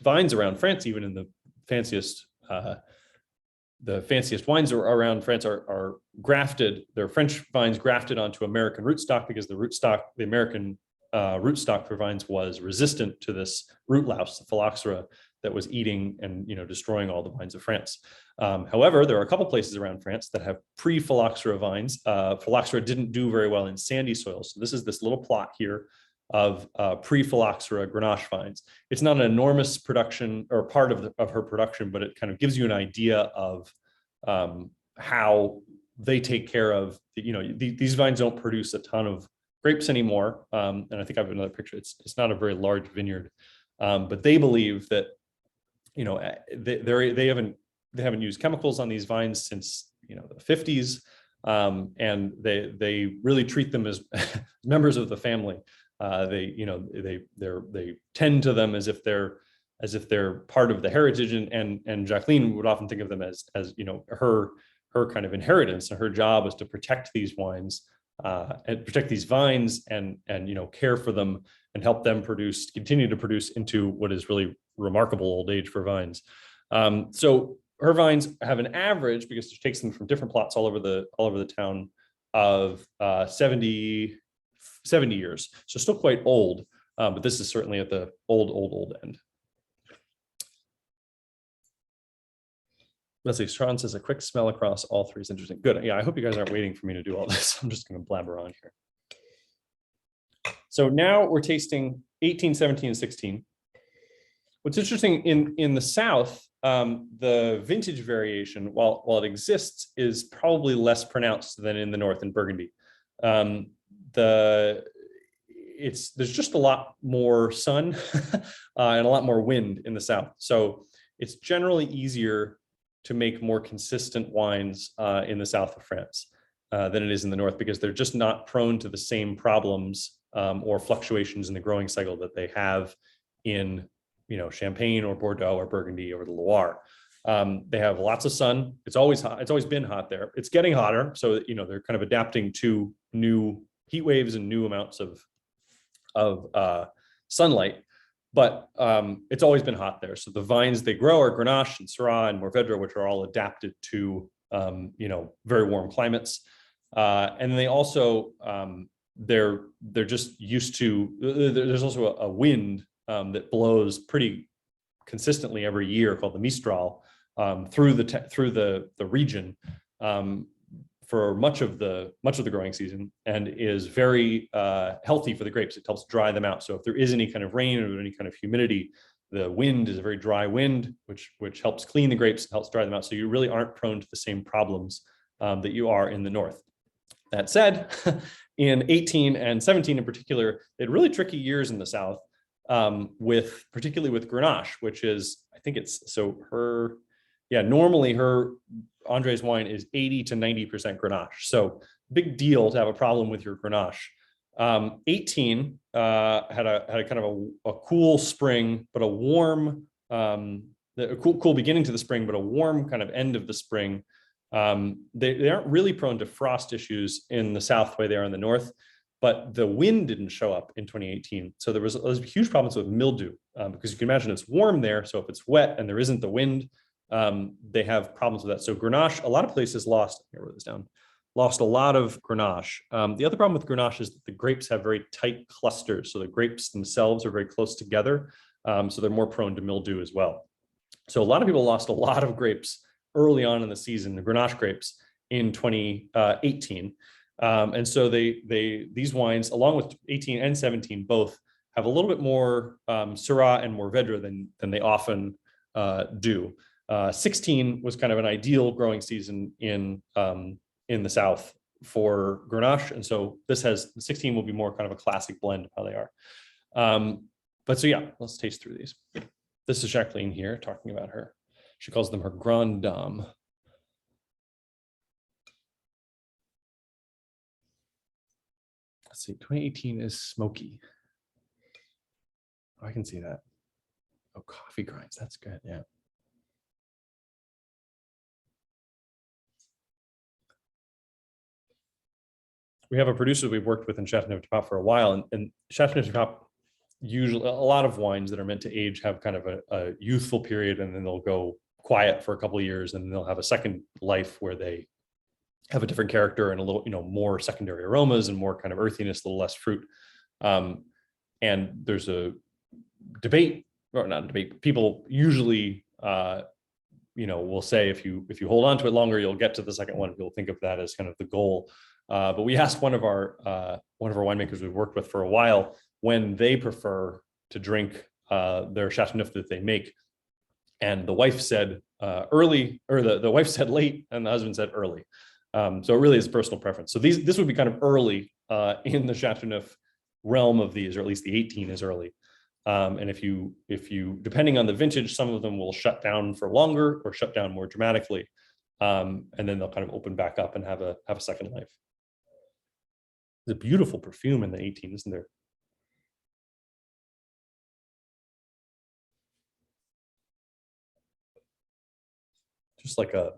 vines around France, even in the fanciest wines around France, are grafted. They're French vines grafted onto American rootstock, because the American rootstock for vines was resistant to this root louse, the phylloxera, that was eating and destroying all the vines of France. However, there are a couple places around France that have pre-phylloxera vines. Phylloxera didn't do very well in sandy soils. So this is this little plot here of pre-phylloxera Grenache vines. It's not an enormous production or part of her production, but it kind of gives you an idea of how they take care of, these vines don't produce a ton of grapes anymore. And I think I have another picture. It's not a very large vineyard, but they believe that, they haven't used chemicals on these vines since, the 50s. And they really treat them as members of the family. They tend to them as if they're part of the heritage, and Jacqueline would often think of them as her kind of inheritance, and her job is to protect these wines and protect these vines and care for them and help them continue to produce into what is really remarkable old age for vines. So her vines have an average, because she takes them from different plots all over the town, of 70 years. So still quite old, but this is certainly at the old end. Let's see, Sean says a quick smell across all three is interesting. Good. Yeah, I hope you guys aren't waiting for me to do all this. I'm just going to blabber on here. So now we're tasting 18, 17, and 16. What's interesting in the South, the vintage variation, while it exists, is probably less pronounced than in the North in Burgundy. There's just a lot more sun and a lot more wind in the South. So it's generally easier to make more consistent wines in the South of France than it is in the North, because they're just not prone to the same problems or fluctuations in the growing cycle that they have in Champagne or Bordeaux or Burgundy or the Loire. They have lots of sun. It's always hot. It's always been hot there. It's getting hotter, so they're kind of adapting to new heat waves and new amounts of sunlight. But it's always been hot there. So the vines they grow are Grenache and Syrah and Mourvedre, which are all adapted to very warm climates. And they also they're just used to. There's also a wind that blows pretty consistently every year, called the Mistral, through the region for much of the growing season, and is very healthy for the grapes. It helps dry them out. So if there is any kind of rain or any kind of humidity, the wind is a very dry wind, which helps clean the grapes, helps dry them out. So you really aren't prone to the same problems that you are in the North. That said, in 18 and 17 in particular, they had really tricky years in the South, particularly with Grenache, which is, I think it's, normally Andre's wine is 80 to 90% Grenache. So big deal to have a problem with your Grenache. 18 had a kind of a cool spring, but a warm, a cool beginning to the spring, but a warm kind of end of the spring. They aren't really prone to frost issues in the south the way they are in the north, but the wind didn't show up in 2018. So there was huge problems with mildew because you can imagine it's warm there. So if it's wet and there isn't the wind, they have problems with that. So Grenache, a lot of places lost, here, wrote this down, lost a lot of Grenache. The other problem with Grenache is that the grapes have very tight clusters. So the grapes themselves are very close together. So they're more prone to mildew as well. So a lot of people lost a lot of grapes early on in the season, the Grenache grapes in 2018. And so these wines, along with 18 and 17, both have a little bit more Syrah and Mourvedre than they often do. 16 was kind of an ideal growing season in the south for Grenache, and so 16 will be more kind of a classic blend of how they are. But so yeah, let's taste through these. This is Jacqueline here talking about her. She calls them her Grande Dame. Let's see, 2018 is smoky. Oh, I can see that. Oh, coffee grinds, that's good, yeah. We have a producer we've worked with in Châteauneuf-du-Pape for a while, and Châteauneuf-du-Pape, usually a lot of wines that are meant to age have kind of a youthful period, and then they'll go quiet for a couple of years, and then they'll have a second life where they have a different character and a little, more secondary aromas and more kind of earthiness, a little less fruit. And there's a debate, or not a debate, people usually will say if you hold on to it longer, you'll get to the second one. People think of that as kind of the goal. But we asked one of our winemakers we've worked with for a while when they prefer to drink their Chateauneuf that they make, and the wife said early, or the wife said late, and the husband said early. So it really is personal preference. So this would be kind of early in the Chateauneuf realm of these, or at least the 18 is early. And if you depending on the vintage, some of them will shut down for longer or shut down more dramatically, and then they'll kind of open back up and have a second life. There's a beautiful perfume in the 18, isn't there? Just like a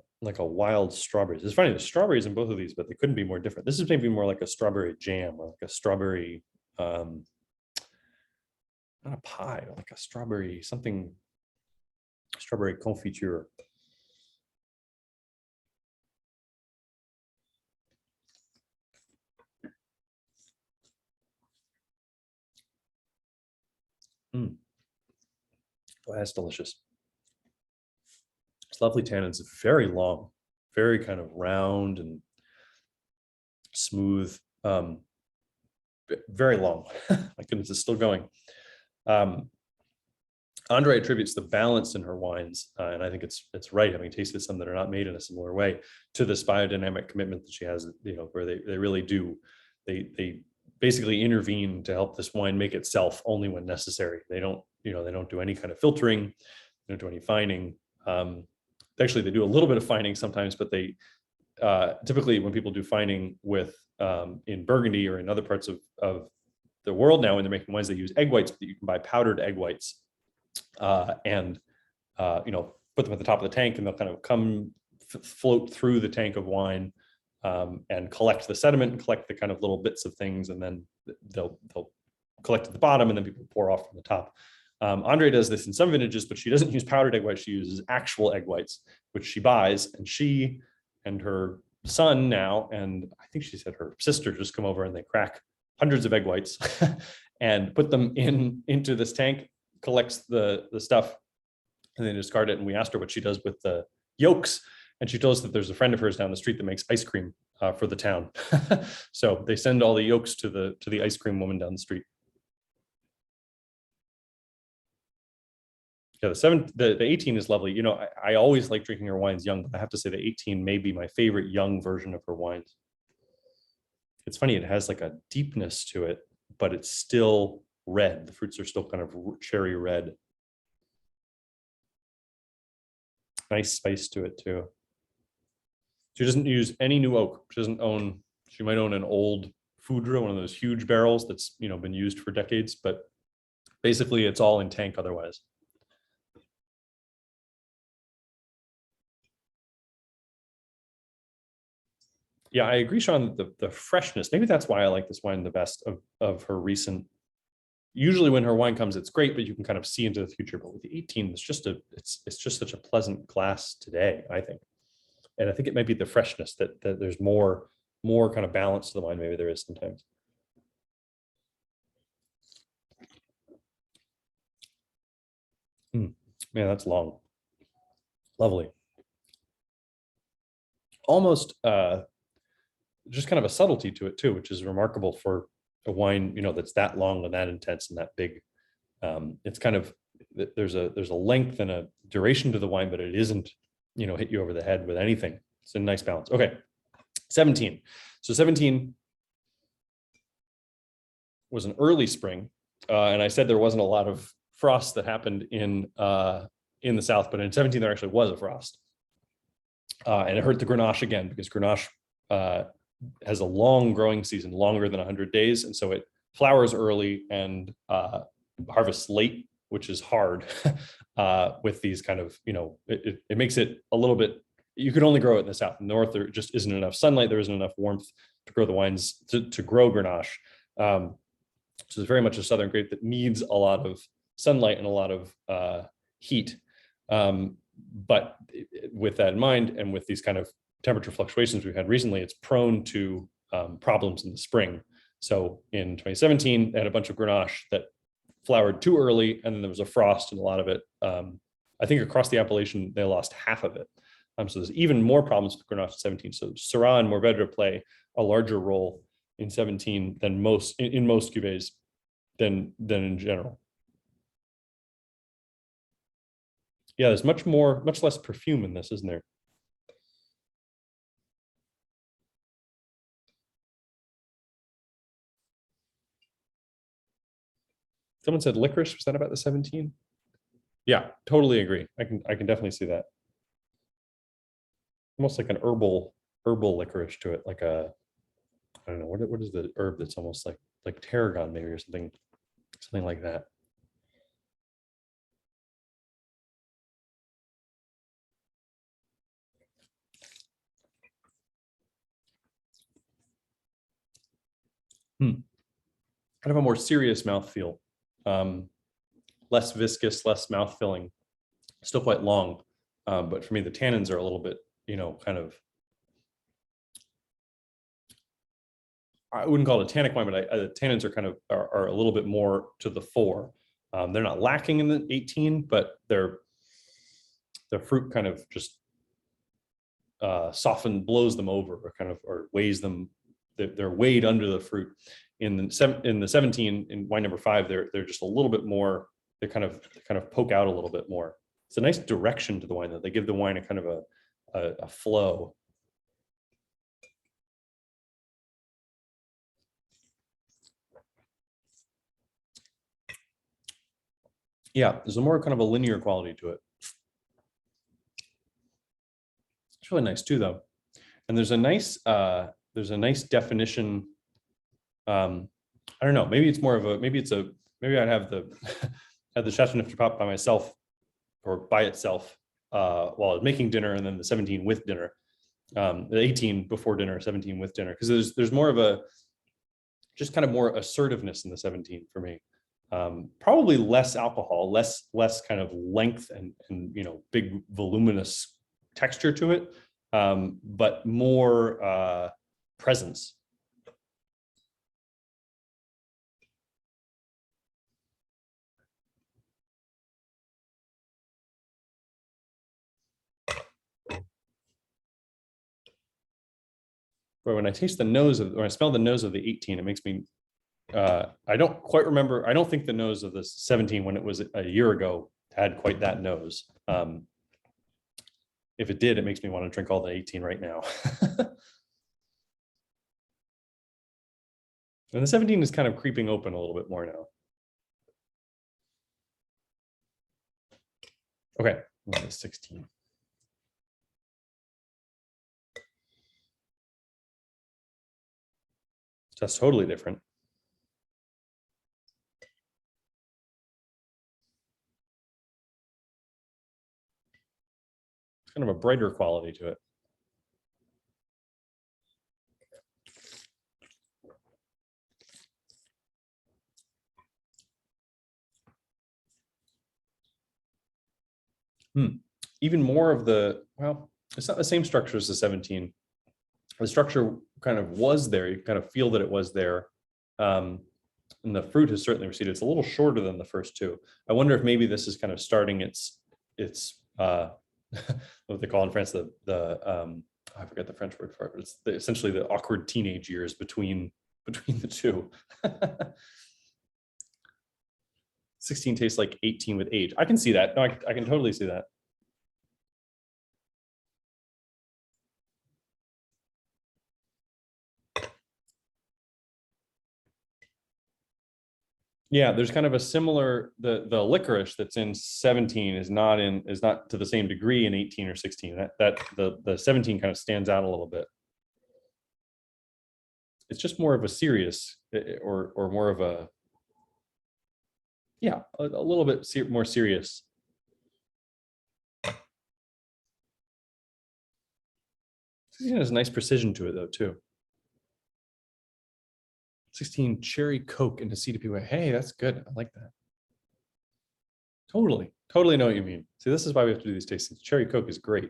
wild strawberries. It's funny, the strawberries in both of these, but they couldn't be more different. This is maybe more like a strawberry jam, or like a strawberry, not a pie, like a strawberry something, strawberry confiture. Oh, that's delicious. It's lovely tannins, very long, very kind of round and smooth, very long. My goodness, it's still going. Andre attributes the balance in her wines, and I think it's right, having tasted some that are not made in a similar way, to this biodynamic commitment that she has, where they really do, they basically intervene to help this wine make itself only when necessary. They don't do any kind of filtering, they don't do any fining. Actually, they do a little bit of fining sometimes, but they typically, when people do fining with in Burgundy or in other parts of the world now, when they're making wines, they use egg whites, but you can buy powdered egg whites, and put them at the top of the tank, and they'll kind of float through the tank of wine, and collect the sediment and collect the kind of little bits of things, and then they'll collect at the bottom, and then people pour off from the top. Andre does this in some vintages, but she doesn't use powdered egg whites. She uses actual egg whites, which she buys, and she and her son now, and I think she said her sister, just come over and they crack hundreds of egg whites and put them into this tank, collects the stuff, and then discard it. And we asked her what she does with the yolks, and she told us that there's a friend of hers down the street that makes ice cream for the town. So they send all the yolks to the ice cream woman down the street. Yeah, the 18 is lovely. I always like drinking her wines young, but I have to say the 18 may be my favorite young version of her wines. It's funny, it has like a deepness to it, but it's still red. The fruits are still kind of cherry red. Nice spice to it too. She doesn't use any new oak. She might own an old Foudre, one of those huge barrels that's been used for decades, but basically it's all in tank otherwise. Yeah, I agree, Sean. The freshness, maybe that's why I like this wine the best of her recent. Usually when her wine comes, it's great, but you can kind of see into the future. But with the 18, it's just such a pleasant glass today, I think. And I think it might be the freshness that there's more kind of balance to the wine. Maybe there is sometimes. Man, that's long. Lovely. Almost just kind of a subtlety to it too, which is remarkable for a wine, that's that long and that intense and that big. It's kind of, there's a length and a duration to the wine, but it isn't, hit you over the head with anything. It's a nice balance. Okay. 17. So 17 was an early spring. And I said there wasn't a lot of frost that happened in the South, but in 17, there actually was a frost. And it hurt the Grenache again, because Grenache has a long growing season, longer than 100 days. And so it flowers early and harvests late, which is hard with these kind of, it makes it a little bit, you can only grow it in the South. In the North, there just isn't enough sunlight. There isn't enough warmth to grow the wines, to grow Grenache. So it's very much a Southern grape that needs a lot of sunlight and a lot of heat. But with that in mind, and with these kind of temperature fluctuations we've had recently, it's prone to problems in the spring. So in 2017, they had a bunch of Grenache that flowered too early, and then there was a frost, and a lot of it, I think across the appellation, they lost half of it. So there's even more problems with Grenache in 17. So Syrah and Mourvedre play a larger role in 17 than most cuvées than in general. Yeah, there's much less perfume in this, isn't there? Someone said licorice. Was that about the 17? Yeah, totally agree. I can definitely see that. Almost like an herbal licorice to it, like a, I don't know, what is the herb that's almost like tarragon maybe, or something like that. Kind of a more serious mouthfeel, less viscous, less mouth filling, still quite long. But for me, the tannins are a little bit, kind of, I wouldn't call it a tannic wine, but the tannins are kind of are a little bit more to the fore. They're not lacking in the 18, but the fruit kind of just blows them over, or weighs them. They're weighed under the fruit. In the 17, in wine number 5, they're just a little bit more. They kind of poke out a little bit more. It's a nice direction to the wine, that they give the wine a kind of a flow. Yeah, there's a more kind of a linear quality to it. It's really nice too, though. And there's a nice definition. I don't know, maybe it's more of a, maybe I'd have the had the Chateauneuf pop by myself, or by itself, while I was making dinner, and then the 17 with dinner, the 18 before dinner, 17 with dinner, because there's more of a, just kind of more assertiveness in the 17 for me. Probably less alcohol, less kind of length and big voluminous texture to it, but more presence. But when I taste the nose of, when I smell the nose of the 18, it makes me, I don't quite remember. I don't think the nose of the 17, when it was a year ago, had quite that nose. If it did, it makes me want to drink all the 18 right now. And the 17 is kind of creeping open a little bit more now. Okay, 16. That's totally different. It's kind of a brighter quality to it. Even more of the, well, it's not the same structure as the 17. The structure kind of was there. You kind of feel that it was there. And the fruit has certainly receded. It's a little shorter than the first two. I wonder if maybe this is kind of starting its what they call in France, I forget the French word for it, but it's essentially the awkward teenage years between the two. 16 tastes like 18 with age. I can see that. No, I can totally see that. Yeah, there's kind of a similar, the licorice that's in 17 is not to the same degree in 18 or 16. That the 17 kind of stands out a little bit. It's just more of a serious, or more of a, yeah, a little bit more serious. 16 has a nice precision to it though too. 16 cherry Coke into CDP. Hey, that's good. I like that. Totally know what you mean. See, this is why we have to do these tastings. Cherry Coke is great.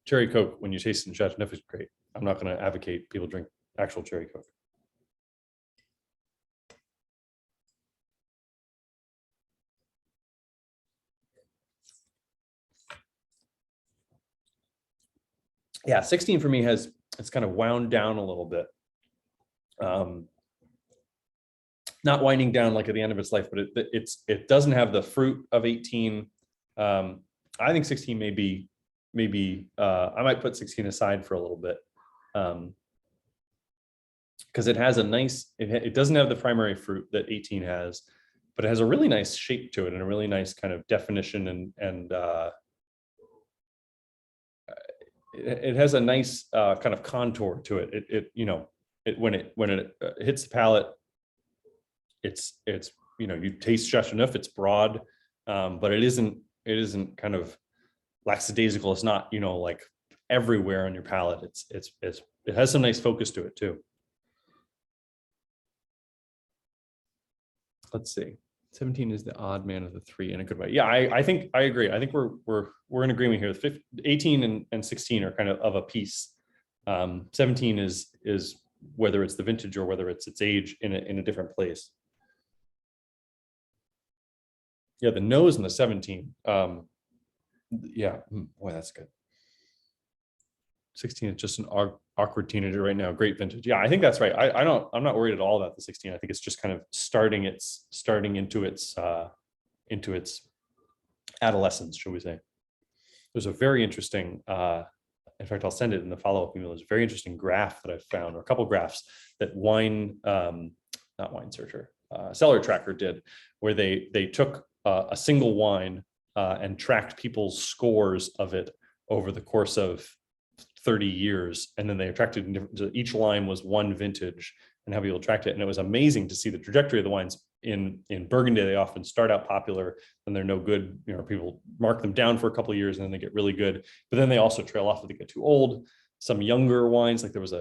Cherry Coke, when you taste it in Chateauneuf, is great. I'm not going to advocate people drink actual cherry Coke. Yeah, 16 for me it's kind of wound down a little bit. Not winding down like at the end of its life, but it doesn't have the fruit of 18. I think 16 maybe I might put 16 aside for a little bit, because it has a nice, it doesn't have the primary fruit that 18 has, but it has a really nice shape to it and a really nice kind of definition, and it has a nice kind of contour to it. When it hits the palate, it's you taste Chateauneuf, it's broad, but it isn't kind of lackadaisical. It's not like everywhere on your palate. It has some nice focus to it too. Let's see. 17 is the odd man of the three in a good way. Yeah, I think I agree. I think we're in agreement here. 18 and 16 are kind of a piece. 17 is whether it's the vintage or whether it's its age in a different place. Yeah, the nose in the 17. Yeah, boy, that's good. 16 is just an awkward teenager right now. Great vintage. Yeah, I think that's right. I'm not worried at all about the 16. I think it's just kind of starting into its adolescence, shall we say. There's a very interesting, in fact, I'll send it in the follow-up email. There's a very interesting graph that I've found, or a couple graphs that not Wine Searcher, Cellar Tracker did, where they took a single wine and tracked people's scores of it over the course of 30 years. And then they attracted, each line was one vintage, and how people tracked it. And it was amazing to see the trajectory of the wines. In Burgundy, they often start out popular and they're no good. People mark them down for a couple of years and then they get really good. But then they also trail off if they get too old. Some younger wines, like there was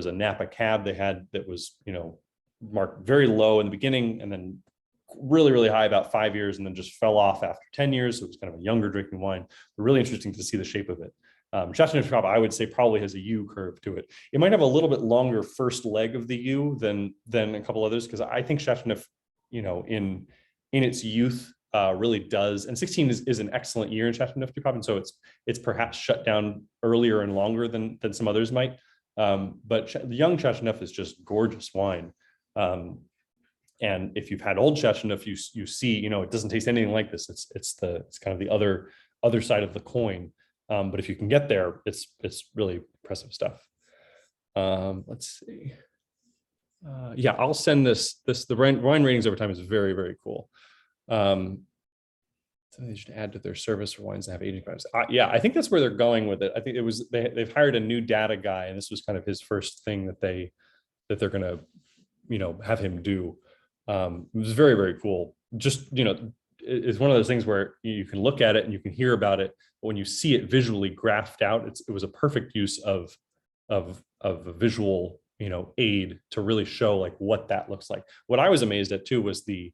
a Napa Cab they had that was, marked very low in the beginning and then really, really high about 5 years, and then just fell off after 10 years. So it was kind of a younger drinking wine. Really interesting to see the shape of it. Chateauneuf, I would say, probably has a U curve to it. It might have a little bit longer first leg of the U than a couple others, because I think Chateauneuf, in its youth, really does. And 16 is an excellent year in Chateauneuf du Pape, and so it's perhaps shut down earlier and longer than some others might. But the young Chateauneuf is just gorgeous wine. And if you've had old Chateauneuf, you see, it doesn't taste anything like this. It's kind of the other side of the coin. But if you can get there, it's really impressive stuff. Let's see. Yeah, I'll send this. The wine ratings over time is very, very cool. So they should add to their service for wines that have aging patterns. Yeah, I think that's where they're going with it. I think they've hired a new data guy, and this was kind of his first thing that they're going to have him do. It was very, very cool. Just it's one of those things where you can look at it and you can hear about it, but when you see it visually graphed out, it was a perfect use of a visual aid to really show like what that looks like. What I was amazed at too was the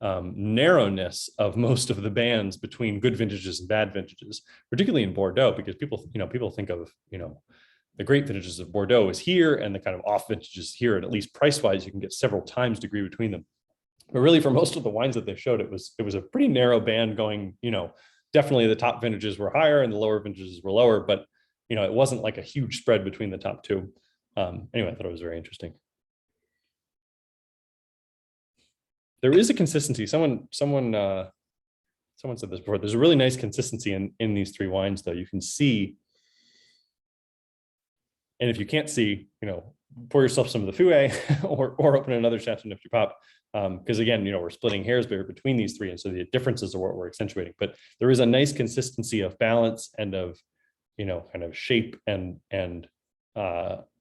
narrowness of most of the bands between good vintages and bad vintages, particularly in Bordeaux, because people think of, the great vintages of Bordeaux is here and the kind of off vintages here, and at least price wise, you can get several times degree between them. But really, for most of the wines that they showed, it was a pretty narrow band going, definitely the top vintages were higher and the lower vintages were lower, but it wasn't like a huge spread between the top two. Anyway, I thought it was very interesting. There is a consistency. Someone said this before. There's a really nice consistency in these three wines, though. You can see, and if you can't see, pour yourself some of the Fouet or open another Chateau Neuf du Pape. Because again, we're splitting hairs between these three, and so the differences are what we're accentuating. But there is a nice consistency of balance and of, kind of shape and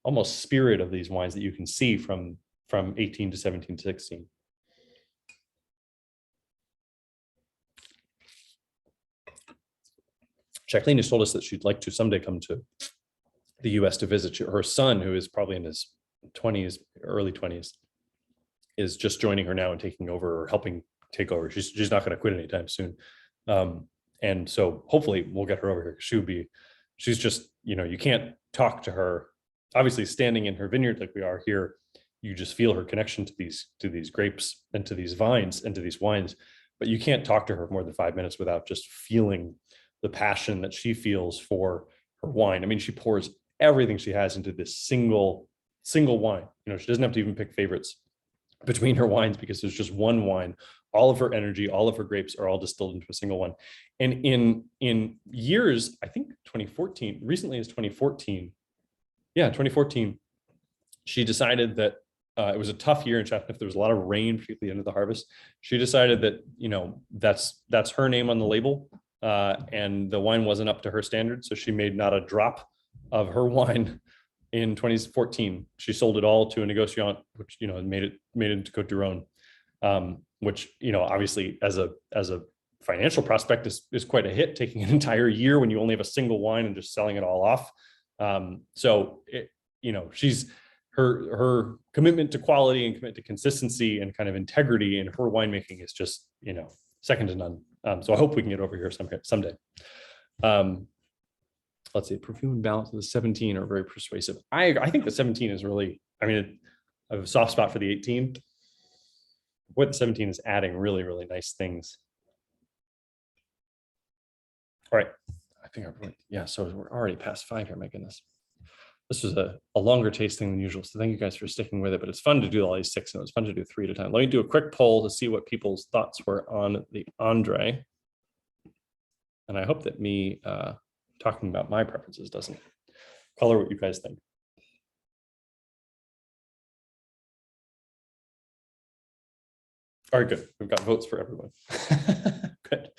almost spirit of these wines that you can see from 18 to 17 to 16. Jacqueline has told us that she'd like to someday come to the US to visit. Her son, who is probably in his 20s, early 20s, is just joining her now and taking over or helping take over. She's not going to quit anytime soon. And so hopefully we'll get her over here. She's just, you can't talk to her. Obviously, standing in her vineyard like we are here, you just feel her connection to these grapes and to these vines and to these wines, but you can't talk to her more than 5 minutes without just feeling the passion that she feels for her wine. I mean, she pours everything she has into this single wine. She doesn't have to even pick favorites between her wines because there's just one wine. All of her energy, all of her grapes are all distilled into a single one. And in years, I think 2014, recently is 2014. Yeah, 2014, she decided that it was a tough year in Chateau Neuf. There was a lot of rain, particularly at the end of the harvest. She decided that that's her name on the label. And the wine wasn't up to her standards, so she made not a drop of her wine in 2014. She sold it all to a negociant, which made it into Côte du Rhône, which obviously as a financial prospect is quite a hit, taking an entire year when you only have a single wine and just selling it all off. So she's her commitment to quality and commitment to consistency and kind of integrity in her winemaking is just second to none. So I hope we can get over here someday. Let's see, perfume and balance of the 17 are very persuasive. I think the 17 is really, I have a soft spot for the 18. What the 17 is adding really, really nice things. All right, I think so we're already past 5 here, my goodness. This was a longer tasting than usual, so thank you guys for sticking with it, but it's fun to do all these 6, and it's fun to do 3 at a time. Let me do a quick poll to see what people's thoughts were on the Andre. And I hope that me talking about my preferences doesn't color what you guys think. All right, good. We've got votes for everyone. Good.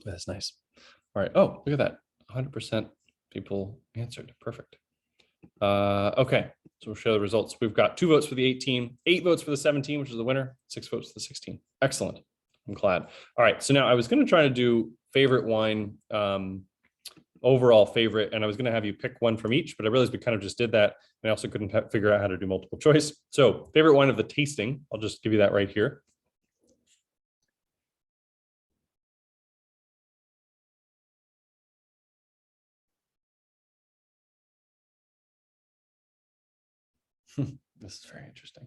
That's nice. All right. Oh, look at that. 100% people answered. Perfect. Okay. So we'll show the results. We've got 2 votes for the 18, 8 votes for the 17, which is the winner, 6 votes for the 16. Excellent. I'm glad. All right. So now I was going to try to do favorite wine, overall favorite, and I was going to have you pick one from each, but I realized we kind of just did that. And I also couldn't figure out how to do multiple choice. So favorite wine of the tasting, I'll just give you that right here. This is very interesting.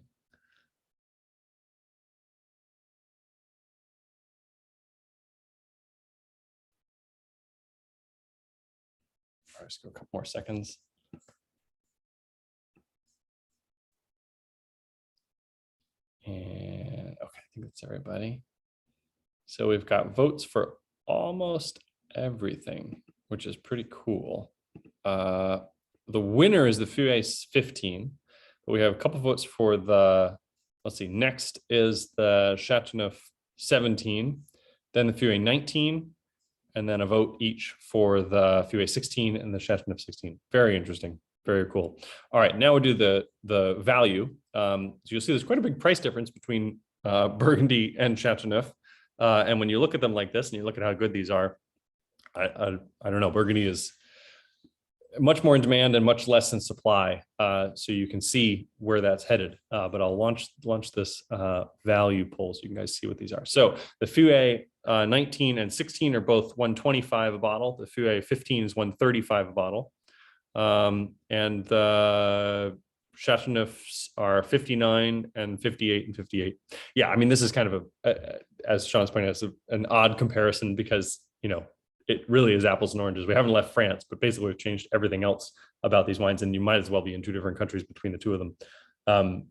All right, let's go a couple more seconds. And okay, I think that's everybody. So we've got votes for almost everything, which is pretty cool. The winner is the Fouet 15, but we have a couple votes for the, let's see, next is the Chateauneuf 17, then the Feuillet 19, and then a vote each for the Feuillet 16 and the Chateauneuf 16. Very interesting. Very cool. All right, now we'll do the value. So you'll see there's quite a big price difference between Burgundy and Chateauneuf. And when you look at them like this and you look at how good these are, I don't know, Burgundy is much more in demand and much less in supply. So you can see where that's headed. But I'll launch this value poll so you guys see what these are. So the Feuillet 19 and 16 are both 125 a bottle. The Feuillet 15 is 135 a bottle. And the Chateauneufs are 59 and 58 and 58. Yeah, I mean, this is kind of as Sean's pointing out, it's an odd comparison because, you know, it really is apples and oranges. We haven't left France, but basically we've changed everything else about these wines, and you might as well be in two different countries between the two of them.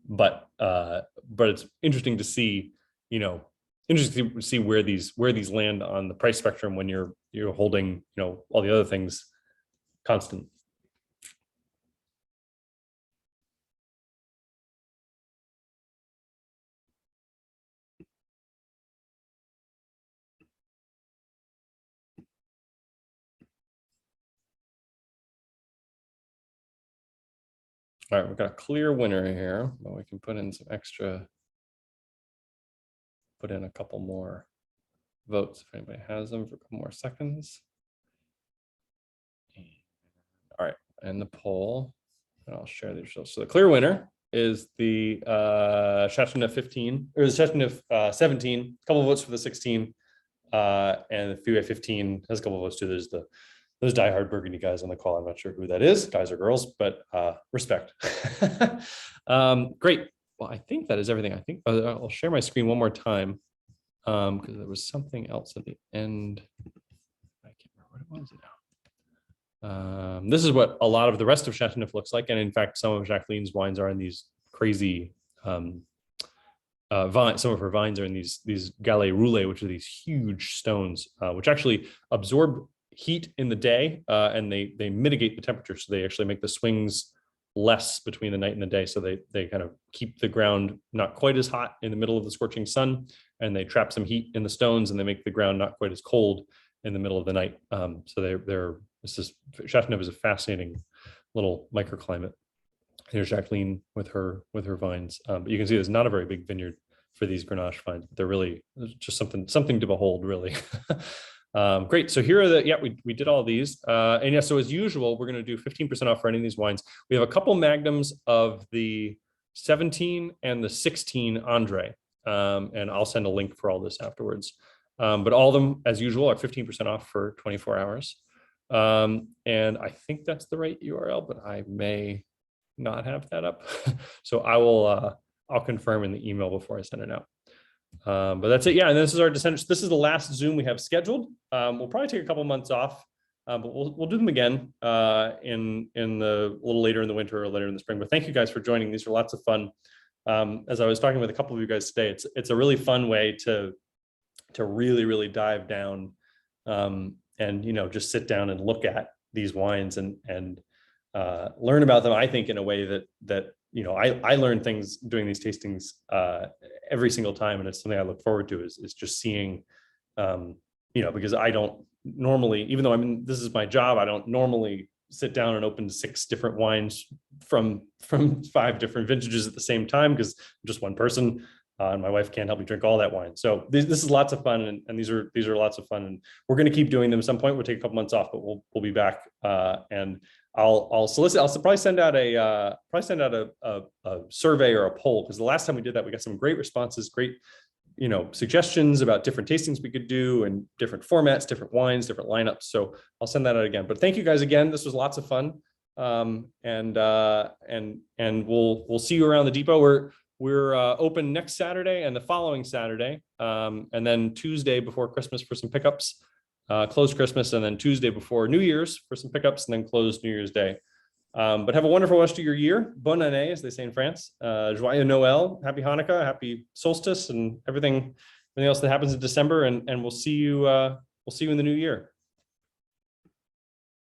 But it's interesting to see, you know, interesting to see where these land on the price spectrum when you're holding, you know, all the other things constant. All right, we've got a clear winner here, but we can put in some extra, put in a couple more votes if anybody has them for a couple more seconds. All right, and the poll, and I'll share the results. So the clear winner is the Chateauneuf 15, or the Chateauneuf 17, a couple of votes for the 16, and the Feuillet 15 has a couple of votes too. There's those diehard Burgundy guys on the call. I'm not sure who that is, guys or girls, but respect. Great. Well, I think that is everything. I think I'll share my screen one more time because there was something else at the end. I can't remember what it was now. This is what a lot of the rest of Chateauneuf looks like. And in fact, some of Jacqueline's wines are in these crazy some of her vines are in these galets roulés, which are these huge stones, which actually absorb heat in the day, and they mitigate the temperature, so they actually make the swings less between the night and the day. So they kind of keep the ground not quite as hot in the middle of the scorching sun, and they trap some heat in the stones, and they make the ground not quite as cold in the middle of the night. So Chateauneuf is a fascinating little microclimate. Here's Jacqueline with her vines, but you can see there's not a very big vineyard for these Grenache vines. They're really just something to behold, really. Great. So here are we did all these. And yeah, so as usual, we're going to do 15% off for any of these wines. We have a couple magnums of the 17 and the 16 Andre. And I'll send a link for all this afterwards. But all of them, as usual, are 15% off for 24 hours. And I think that's the right URL, but I may not have that up. So I'll confirm in the email before I send it out. But that's it. Yeah, and this is our descendants. This is the last Zoom we have scheduled. We'll probably take a couple months off, but we'll do them again in the a little later in the winter or later in the spring. But thank you guys for joining. These are lots of fun. As I was talking with a couple of you guys today, it's a really fun way to really dive down and just sit down and look at these wines and learn about them. I think in a way that I learn things doing these tastings every single time, and it's something I look forward to is just seeing, because I don't normally, even though this is my job, I don't normally sit down and open 6 different wines from 5 different vintages at the same time because I'm just one person. And my wife can't help me drink all that wine. So this is lots of fun, and these are lots of fun, and we're going to keep doing them. At some point, we'll take a couple months off, but we'll be back. And I'll solicit. I'll probably send out a survey or a poll, because the last time we did that, we got some great responses, great suggestions about different tastings we could do and different formats, different wines, different lineups. So I'll send that out again. But thank you guys again. This was lots of fun. And we'll see you around the depot. We're open next Saturday and the following Saturday, and then Tuesday before Christmas for some pickups, close Christmas, and then Tuesday before New Year's for some pickups, and then close New Year's Day. But have a wonderful rest of your year. Bonne année, as they say in France. Joyeux Noël, happy Hanukkah, happy solstice, and everything else that happens in December. And we'll see you in the new year.